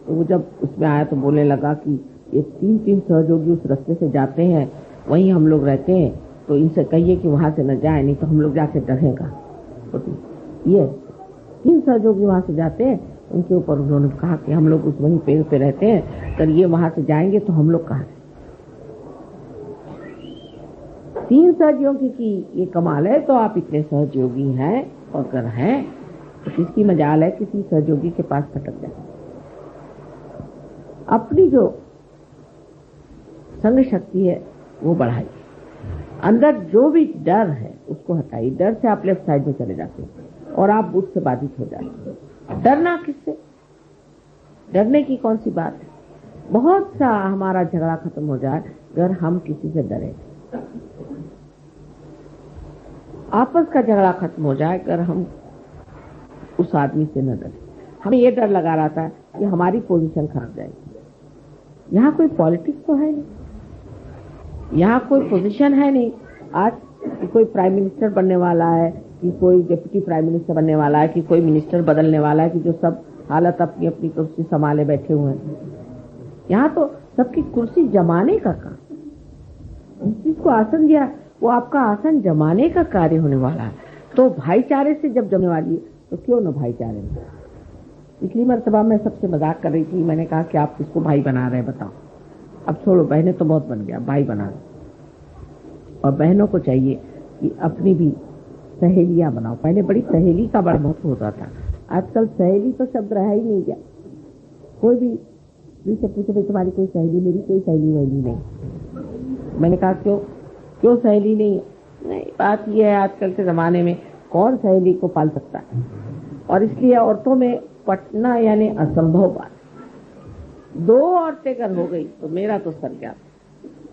तो वो जब उसमें आया तो बोलने लगा कि ये 3 सहयोगी उस रास्ते से जाते हैं, वहीं हम लोग रहते हैं, तो इनसे कहिए कि वहाँ से न जाए, नहीं तो हम लोग जाके डरेगा। तो ये 3 सहयोगी वहाँ से जाते हैं, उनके ऊपर उन्होंने कहा कि हम लोग उस वहीं पेड़ पे रहते हैं, अगर ये वहाँ से जाएंगे तो हम लोग कहाँ हैं। 3 सहयोगी की ये कमाल है, तो आप इतने सहयोगी हैं, और अगर हैं तो किसकी मजाल है किसी सहयोगी के पास भटक जाए। अपनी जो संग शक्ति है वो बढ़ाइए, अंदर जो भी डर है उसको हटाइए। डर से आप लेफ्ट साइड में चले जाते हैं और आप बुद्ध से बाधित हो जाते हैं। डरना किससे, डरने की कौन सी बात है। बहुत सा हमारा झगड़ा खत्म हो जाए अगर हम किसी से डरे, आपस का झगड़ा खत्म हो जाए अगर हम उस आदमी से न डरे। हमें ये डर लगा रहा था कि हमारी पोजीशन खराब जाएगी। यहाँ कोई पॉलिटिक्स तो है नहीं, यहाँ कोई पोजीशन है नहीं। आज कि कोई प्राइम मिनिस्टर बनने वाला है, कि कोई डिप्टी प्राइम मिनिस्टर बनने वाला है, कि कोई मिनिस्टर बदलने वाला है, कि जो सब हालत अपनी अपनी कुर्सी संभाले बैठे हुए हैं। यहाँ तो सबकी कुर्सी जमाने का काम, जिसको आसन दिया वो आपका आसन जमाने का कार्य होने वाला है। तो भाईचारे से जब जमने वाली है तो क्यों न भाईचारे में। पिछली मर्तबा मैं सबसे मजाक कर रही थी, मैंने कहा कि आप किसको भाई बना रहे हैं बताओ। अब छोड़ो, बहनें तो बहुत बन गया, भाई बना रहे। और बहनों को चाहिए कि अपनी भी सहेलियां बनाओ। पहले बड़ी सहेली का बड़ा महत्व होता था, आजकल सहेली तो शब्द रहा ही नहीं गया। कोई भी से पूछे भाई तुम्हारी कोई सहेली, मेरी कोई सहेली वहेली नहीं। मैंने कहा क्यों सहेली नहीं। बात यह है आजकल के जमाने में कौन सहेली को पाल सकता है, और इसलिए औरतों में पटना यानी असंभव बात। 2 औरतें अगर हो गई तो मेरा तो सर गया।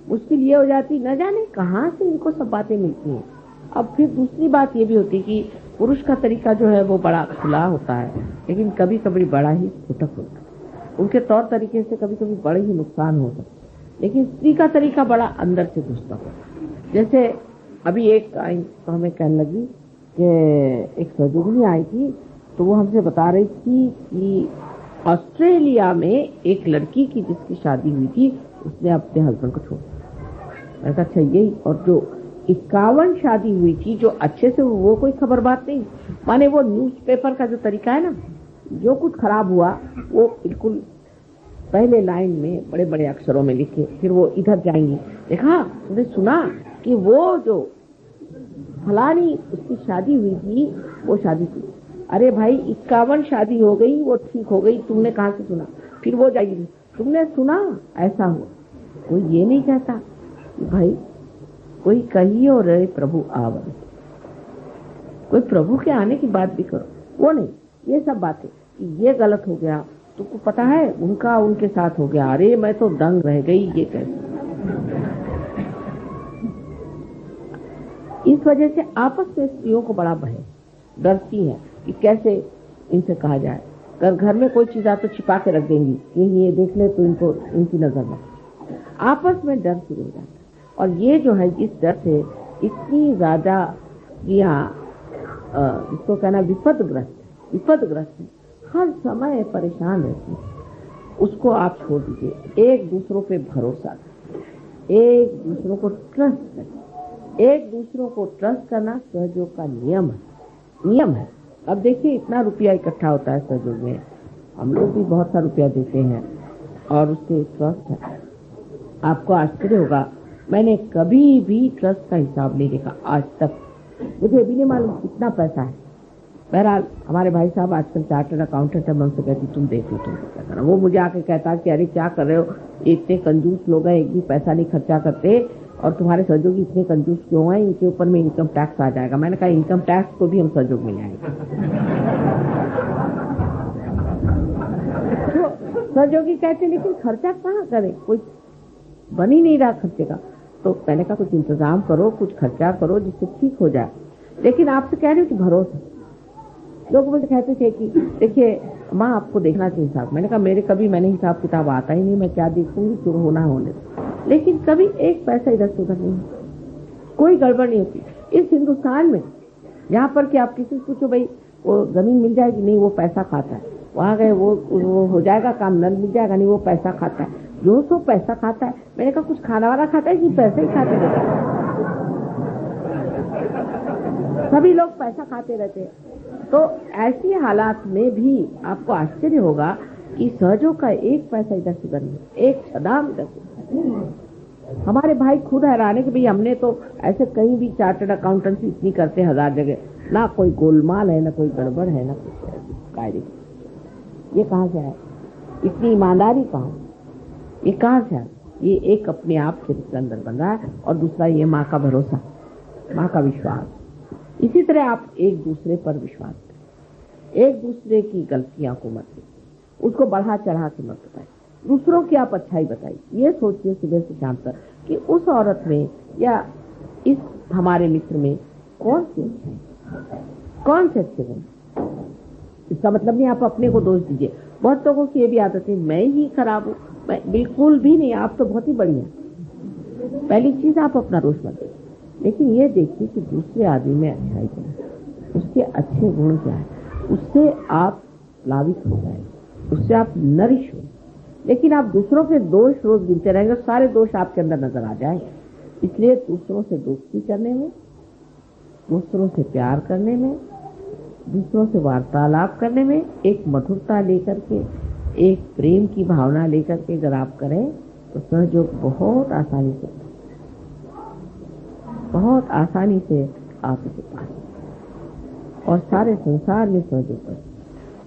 मुश्किल ये हो जाती, न जाने कहाँ से इनको सब बातें मिलती हैं। अब फिर दूसरी बात ये भी होती कि पुरुष का तरीका जो है वो बड़ा खुला होता है, लेकिन कभी कभी बड़ा ही फुटक होता है। उनके तौर तरीके से कभी कभी बड़े ही नुकसान हो सकते हैं, लेकिन स्त्री का तरीका बड़ा अंदर से घुसता होता है। जैसे अभी एक आई तो हमें कहने लगी कि एक सहयोगिनी आई थी, तो वो हमसे बता रही थी कि ऑस्ट्रेलिया में एक लड़की की जिसकी शादी हुई थी, उसने अपने हस्बैंड को छोड़ दिया। मैंने कहा अच्छा यही, और जो 51 शादी हुई थी जो अच्छे से, वो कोई खबर बात नहीं। माने वो न्यूज़पेपर का जो तरीका है ना, जो कुछ खराब हुआ वो बिल्कुल पहले लाइन में बड़े बड़े अक्षरों में लिखे, फिर वो इधर जाएंगी, देखा तुमने सुना कि वो जो फलानी उसकी शादी हुई थी वो शादी थी। अरे भाई 51 शादी हो गई, वो ठीक हो गई, तुमने कहाँ से सुना। फिर वो जाएगी, तुमने सुना ऐसा हुआ। कोई ये नहीं कहता कि भाई कोई कहियो रे प्रभु आवन, कोई प्रभु के आने की बात भी करो, वो नहीं। ये सब बातें कि ये गलत हो गया, तुमको पता है उनका उनके साथ हो गया, अरे मैं तो दंग रह गई, ये कैसे। इस वजह से आपस में स्त्रियों को बड़ा भय, डरती हैं कि कैसे इनसे कहा जाए। अगर घर में कोई चीज आ तो छिपा के रख देंगी, ये देख ले तो इनको इनकी नजर में। आपस में डर शुरू हो जाता है, और ये जो है इस डर से इतनी ज्यादा इसको कहना विपदग्रस्त है, हर समय परेशान रहती है। उसको आप छोड़ दीजिए, एक दूसरों पे भरोसा करें, एक दूसरों को ट्रस्ट करें। एक दूसरों को ट्रस्ट करना सहयोग का नियम है। अब देखिए इतना रुपया इकट्ठा होता है सहयोग में, हम लोग भी बहुत सा रुपया देते हैं और उससे ट्रस्ट है। आपको आश्चर्य होगा, मैंने कभी भी ट्रस्ट का हिसाब नहीं देखा आज तक, मुझे भी नहीं मालूम कितना पैसा है। बहरहाल हमारे भाई साहब आजकल चार्टर्ड अकाउंटेंट है, मैं उनसे कहती तुम देख लो तुम क्या करना। वो मुझे आके कहता कि अरे क्या कर रहे हो, इतने कंजूस लोग हैं, एक भी पैसा नहीं खर्चा करते, और तुम्हारे सहयोगी इतने कंजूस क्यों हैं, इनके ऊपर में इनकम टैक्स आ जाएगा। मैंने कहा इनकम टैक्स को भी हम सहयोग में लाएंगे। तो सहयोगी कहते लेकिन खर्चा कहाँ करें, कोई बन ही नहीं रहा खर्चे का। तो मैंने कहा कुछ इंतजाम करो, कुछ खर्चा करो जिससे ठीक हो जाए। लेकिन आपसे कह रही हूँ कि भरोसा। लोग मुझे कहते थे कि देखिए माँ आपको देखना चाहिए हिसाब। मैंने कहा मैंने हिसाब किताब आता ही नहीं, मैं क्या देखूंगी, जो होना होने। लेकिन कभी एक पैसा इधर से उधर नहीं, कोई गड़बड़ नहीं होती इस हिंदुस्तान में। यहाँ पर कि आप किसी से पूछो भाई वो जमीन मिल जाएगी, नहीं वो पैसा खाता है। वहां गए वो हो जाएगा काम, नल मिल जाएगा, नहीं वो पैसा खाता है। जो सो पैसा खाता है। मैंने कहा कुछ खाना वाला खाता है कि पैसे ही खाते रहते हैं? सभी लोग पैसा खाते रहते हैं। तो ऐसी हालात में भी आपको आश्चर्य होगा कि सहयोग का एक पैसा इधर से नहीं, एक छदाम इधर से। हमारे भाई खुद हैरान है कि भाई हमने तो ऐसे कहीं भी चार्टर्ड अकाउंटेंसी इतनी करते हैं 1000 जगह, ना कोई गोलमाल है, ना कोई गड़बड़ है, ना कुछ कायदे। ये कहाँ से है? इतनी ईमानदारी कहाँ? ये कहाँ से है? ये एक अपने आप के अंदर बन रहा है, और दूसरा ये माँ का भरोसा, माँ का विश्वास। इसी तरह आप एक दूसरे पर विश्वास करें, एक दूसरे की गलतियां को मत दें, उसको बढ़ा चढ़ा के मत बताएं, दूसरों की आप अच्छाई बताइए। ये सोचिए सुबह से शाम तक कि उस औरत में या इस हमारे मित्र में कौन से अच्छे गुण। इसका मतलब नहीं आप अपने को दोष दीजिए। बहुत लोगों की ये भी आदत है मैं ही खराब हूँ। बिल्कुल भी नहीं, आप तो बहुत ही बढ़िया। पहली चीज आप अपना दोष मत देखिए, लेकिन ये देखिए कि दूसरे आदमी में अच्छाई क्या है, उसके अच्छे गुण क्या है, उससे आप लावित हो जाए, उससे आप नरिश हो। लेकिन आप दूसरों के दोष रोज गिनते रहेंगे, सारे दोष आपके अंदर नजर आ जाएंगे। इसलिए दूसरों से दोस्ती करने में, दूसरों से प्यार करने में, दूसरों से वार्तालाप करने में एक मधुरता लेकर के, एक प्रेम की भावना लेकर के अगर आप करें तो सहयोग बहुत आसानी से आप इसे पाएं। और सारे संसार में सहयोग कर,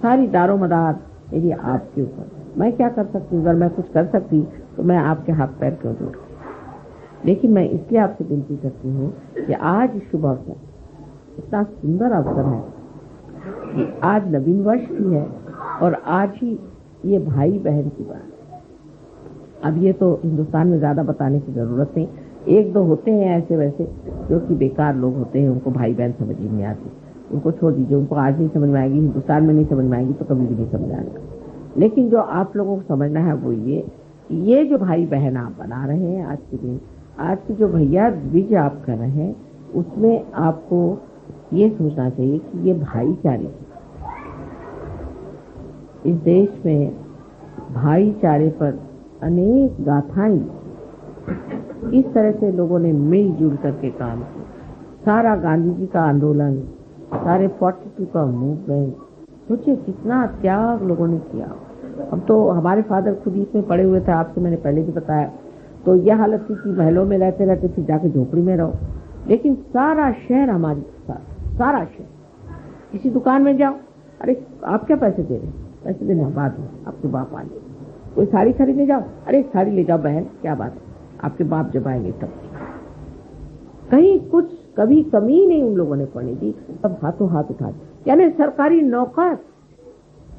सारी दारोमदार यदि आपके ऊपर। मैं क्या कर सकती हूँ? अगर मैं कुछ कर सकती तो मैं आपके हाथ पैर क्यों जोड़ती? लेकिन मैं इसलिए आपसे विनती करती हूँ कि आज शुभ अवसर, इतना सुंदर अवसर है कि आज नवीन वर्ष भी है और आज ही ये भाई बहन की बात। अब ये तो हिंदुस्तान में ज्यादा बताने की जरूरत नहीं। एक दो होते हैं ऐसे वैसे जो कि बेकार लोग होते हैं, उनको भाई बहन समझ ही नहीं आती, उनको छोड़ दीजिए। उनको आज नहीं समझ में आएगी, हिंदुस्तान में नहीं समझ में आएगी तो कभी भी नहीं समझ आएगा। लेकिन जो आप लोगों को समझना है वो ये जो भाई बहन आप बना रहे हैं आज के दिन, आज की जो भैया द्विज आप कर रहे हैं, उसमें आपको ये सोचना चाहिए कि ये भाईचारे, इस देश में भाईचारे पर अनेक गाथाएं, इस तरह से लोगों ने मिलजुल करके काम किया। सारा गांधी जी का आंदोलन, सारे 42 का मूवमेंट, सोचिए कितना त्याग लोगों ने किया। अब तो हमारे फादर खुद इसमें पड़े हुए थे, आपसे मैंने पहले भी बताया। तो यह हालत थी कि महलों में रहते रहते फिर जाके झोपड़ी में रहो। लेकिन सारा शहर हमारे साथ, सारा शहर। किसी दुकान में जाओ, अरे आप क्या पैसे दे रहे हैं? पैसे देना बाद में, आपके बाप आएंगे। कोई साड़ी खरीदने जाओ, अरे साड़ी ले जाओ बहन, क्या बात है, आपके बाप जब आएंगे तब। कहीं कुछ कभी कमी नहीं उन लोगों ने पड़ने दी, सब हाथों हाथ उठा दिया। यानी सरकारी नौकर,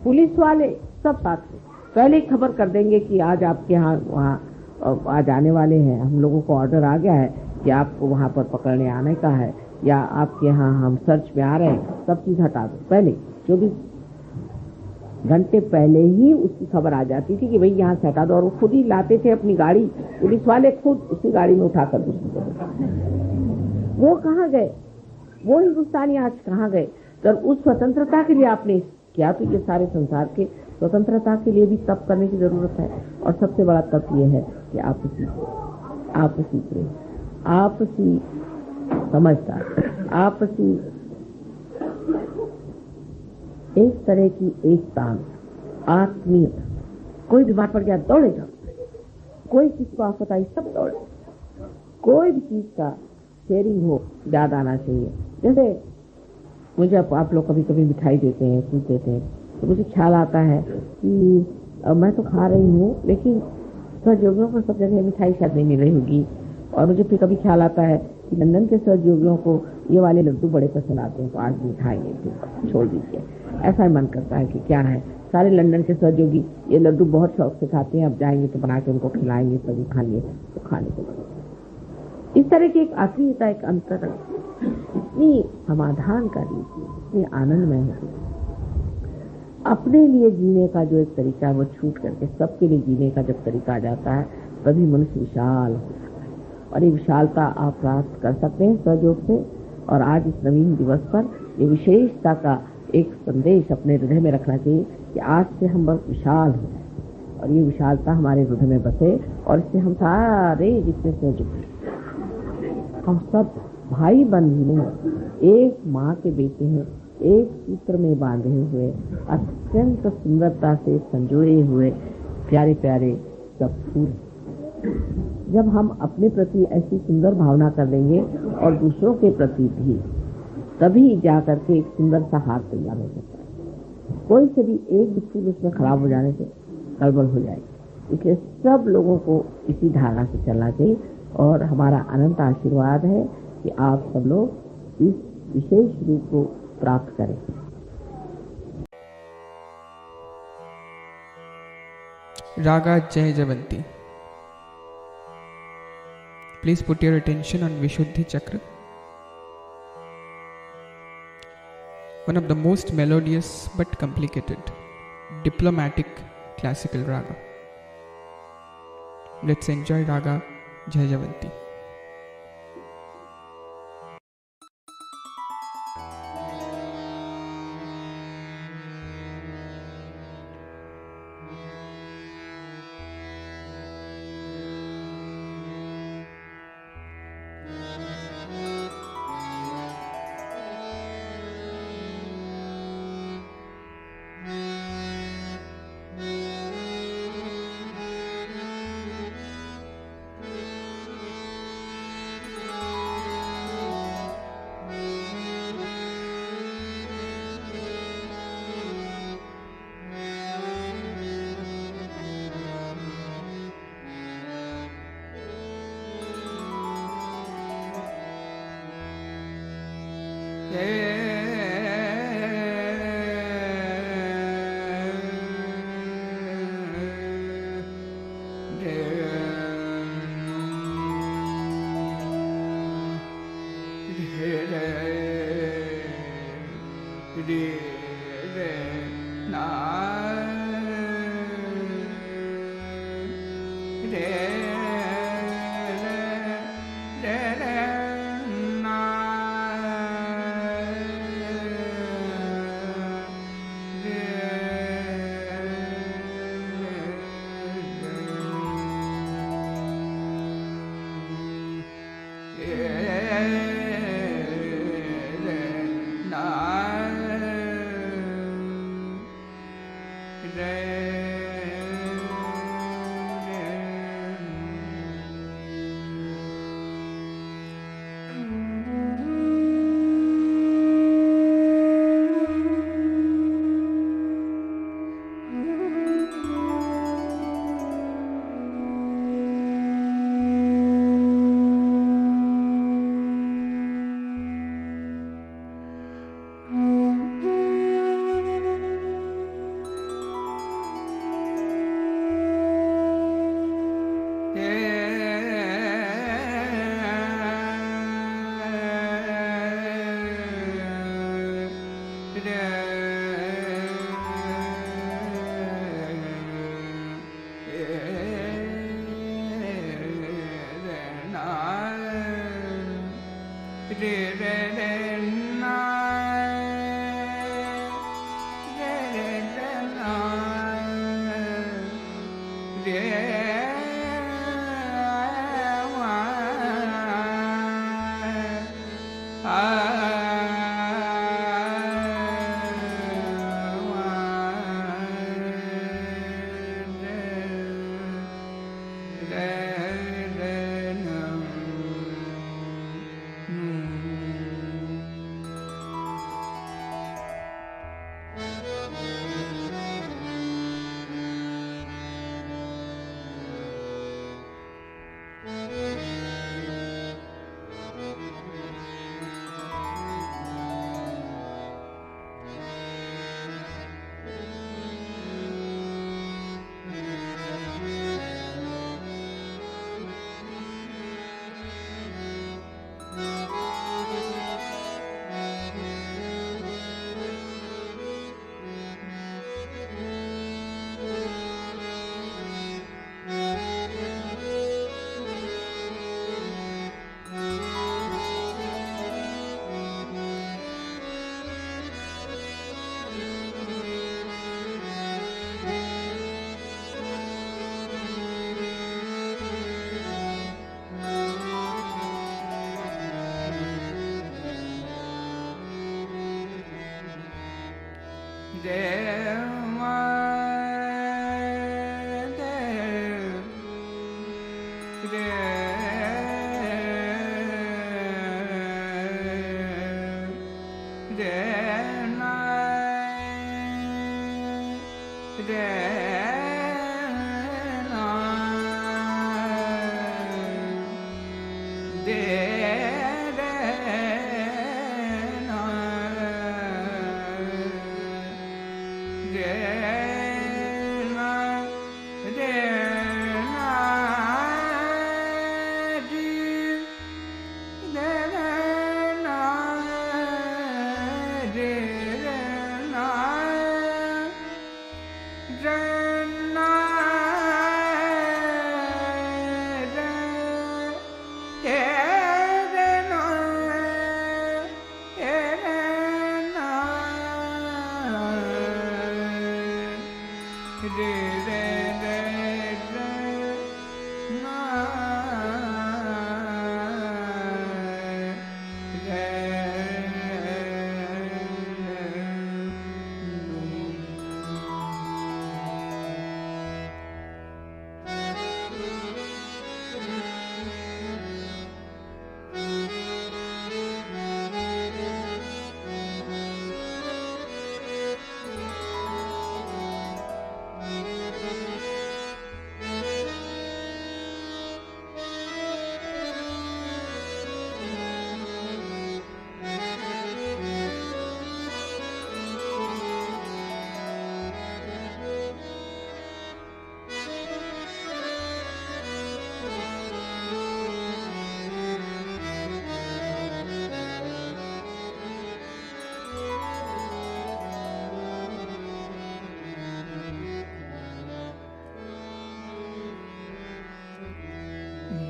पुलिस वाले सब साथ में पहले ही खबर कर देंगे कि आज आपके यहाँ वहाँ आज आने वाले हैं, हम लोगों को ऑर्डर आ गया है कि आपको वहाँ पर पकड़ने आने का है, या आपके यहाँ हम सर्च में आ रहे हैं, सब चीज हटा दो। पहले 24 घंटे पहले ही उसकी खबर आ जाती थी कि भाई यहाँ से हटा दो, और वो खुद ही लाते थे अपनी गाड़ी, पुलिस वाले खुद उसी गाड़ी में उठाकर दूसरी जगह। वो कहाँ गए? वो हिंदुस्तानी आज कहाँ गए? तो उस स्वतंत्रता के लिए आपने किया, तो ये सारे संसार के स्वतंत्रता के लिए भी तप करने की जरूरत है। और सबसे बड़ा तप ये है कि आपसी प्रेम, आपसी समझदार, आपसी एक तरह की एकता, आत्मीयता। कोई बीमार पड़ गया दौड़े जाओ, कोई किसी को आफत आई सब दौड़े। कोई भी चीज का शेयरिंग हो, याद आना चाहिए। जैसे मुझे आप लोग कभी कभी मिठाई देते हैं, चीज देते हैं, तो मुझे ख्याल आता है कि मैं तो खा रही हूँ, लेकिन सहयोगियों को सब जगह मिठाई शायद नहीं मिल रही होगी। और मुझे फिर कभी ख्याल आता है कि लंदन के सहयोगियों को ये वाले लड्डू बड़े पसंद आते हैं, तो आज मिठाई छोड़ दीजिए। ऐसा ही मन करता है कि क्या है सारे लंदन के सहयोगी ये लड्डू बहुत शौक से खाते हैं, अब जाएंगे तो बना के उनको खिलाएंगे, सभी खाएंगे तो खाने को। इस तरह की एक आत्मीयता, एक अंतर इतनी समाधानकारी, इतनी आनंदमय होती है। अपने लिए जीने का जो एक तरीका है वो छूट करके सबके लिए जीने का जब तरीका आ जाता है तभी मनुष्य विशाल हो जाता है। और ये विशालता आप प्राप्त कर सकते हैं सहयोग से। और आज इस नवीन दिवस पर ये विशेषता का एक संदेश अपने हृदय में रखना चाहिए कि आज से हम बस विशाल हो जाए और ये विशालता हमारे हृदय में बसे और इससे हम सारे जितने सहयोग, हम सब भाई बंधु हैं, एक माँ के बेटे हैं, एक सूत्र में बांधे हुए, अत्यंत सुंदरता से संजोए हुए प्यारे प्यारे सब फूल। जब हम अपने प्रति ऐसी सुंदर भावना कर लेंगे और दूसरों के प्रति भी, तभी जाकर के एक सुंदर सा हार तैयार हो सकता है। कोई से भी एक भी फूल उसमें खराब हो जाने से गड़बड़ हो जाएगी। इसलिए सब लोगों को इसी धारणा से चलना चाहिए और हमारा अनंत आशीर्वाद है कि आप सब लोग इस विशेष रूप को प्राप्त करें। Raga Jai Javanti. Please put your attention on Vishuddhi Chakra. One of the most melodious but complicated, diplomatic classical raga. Let's enjoy Raga Jai Javanti.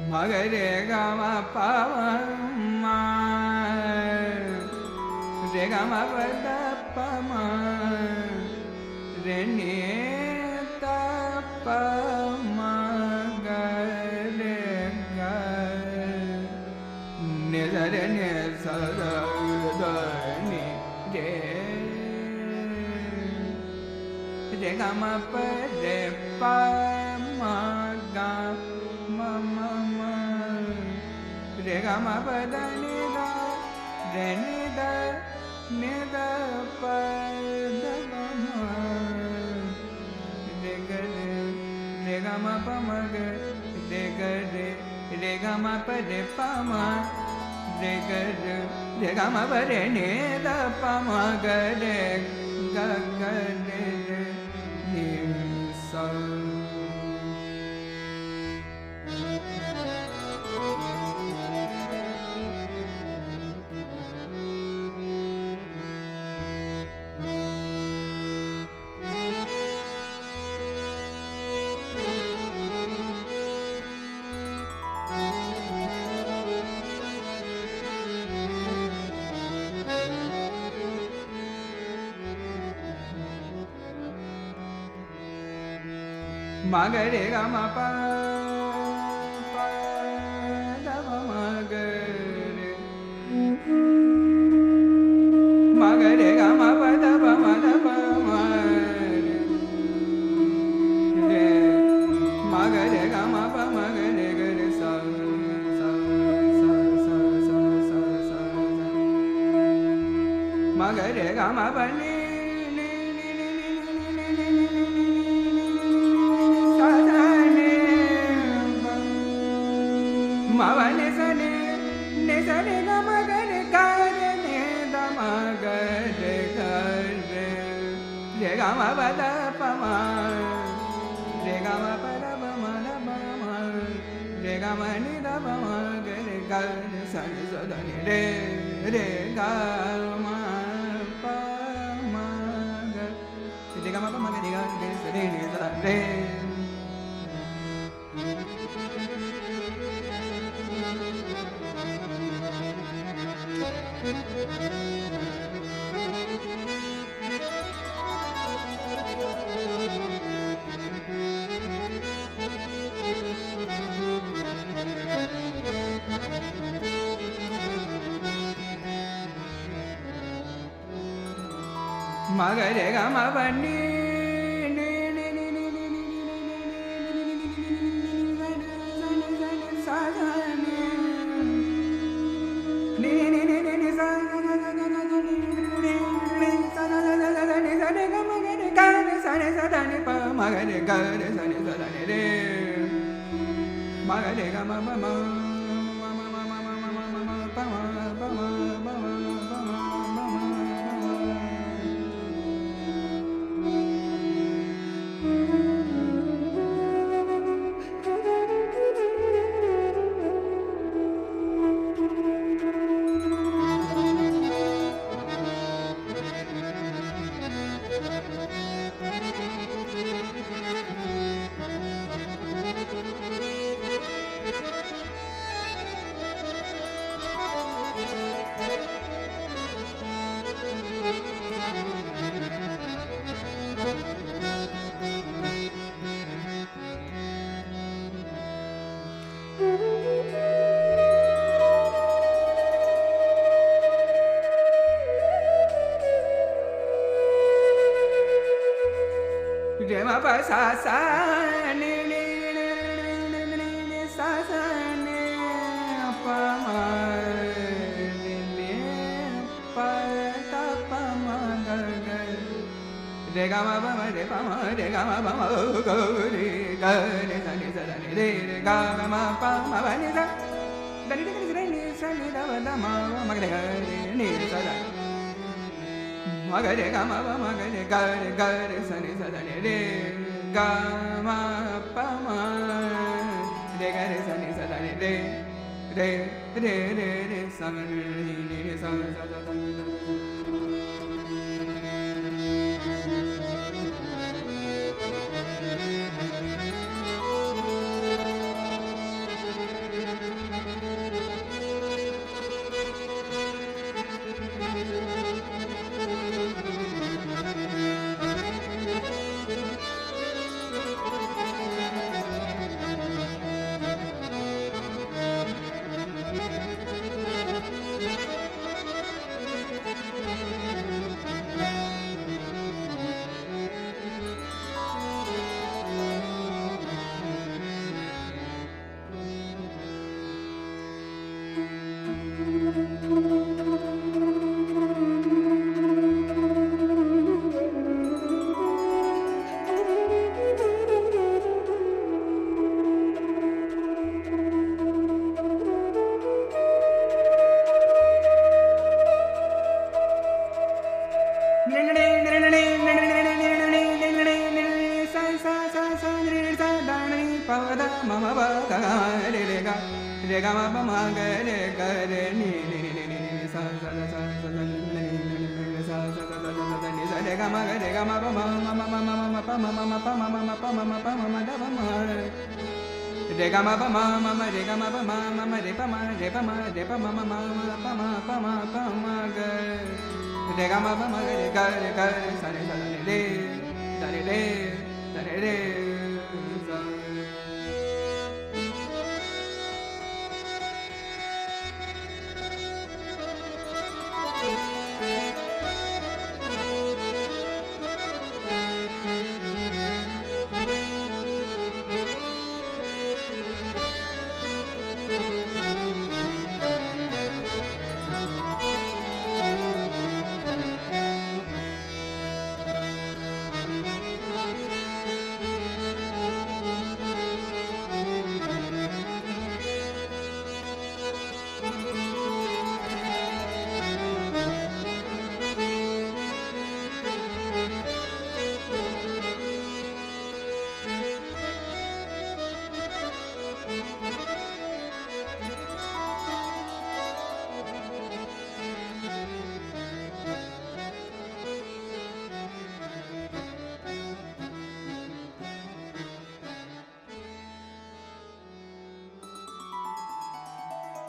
Magare gama pama re gama pada pama re ni ta pama gare ga ne da re ne sa da da ni re gama pa re pama ga ma ma ma re ga ma pa da ni da re ni da pa da ma ma re ga ma pa ma ga re ga ma pa re pa ma re ga ma pa re ni da pa ma ga re ga ga re ni sa Magare ga ma pa pa da ma magare magare ga ma pa da ma ma re magare ga ma pa magare gare sa sa sa sa sa sa sa magare ga ma pa ni ma va ne sa ne ga ma ga re ga re ne da ma ga re ga ma pa da pa ma re ga ma pa da pa ma re ga ma ni da pa ma ga re ga sa ni sa da ni re ga ma pa ma ga re ga ma pa ma ga re ga re sa re ni sa re magare ga ma pa ni sa sa ni sa ni ga ma ga re ga re sa ni sa da ni pa magare ga re sa ni sa da ni re magare ga ma ma ma ma ma ma pa sa sa ni ni ni sa sa ni pa ma ni pa ta pa ma ga ga re ga ma pa ma re pa ma re ga ma pa ma ga re sa ni re ga ma pa ma ba ni sa da ni ni sa ni da ba da ma ma ga re ni sa da ma ga re ga ma pa ma ga re sa ni re ga ma pa ma re ga re sa ni re re sa ni sa sa re ga ma pa ma ga re ni sa sa sa sa ni sa sa sa ni sa re ga ma pa ma pa ma pa ma da pa ma re ga ma pa ma re ga ma pa ma re pa ma pa ma pa ma ga re ga ma pa ma ga sa ni re da re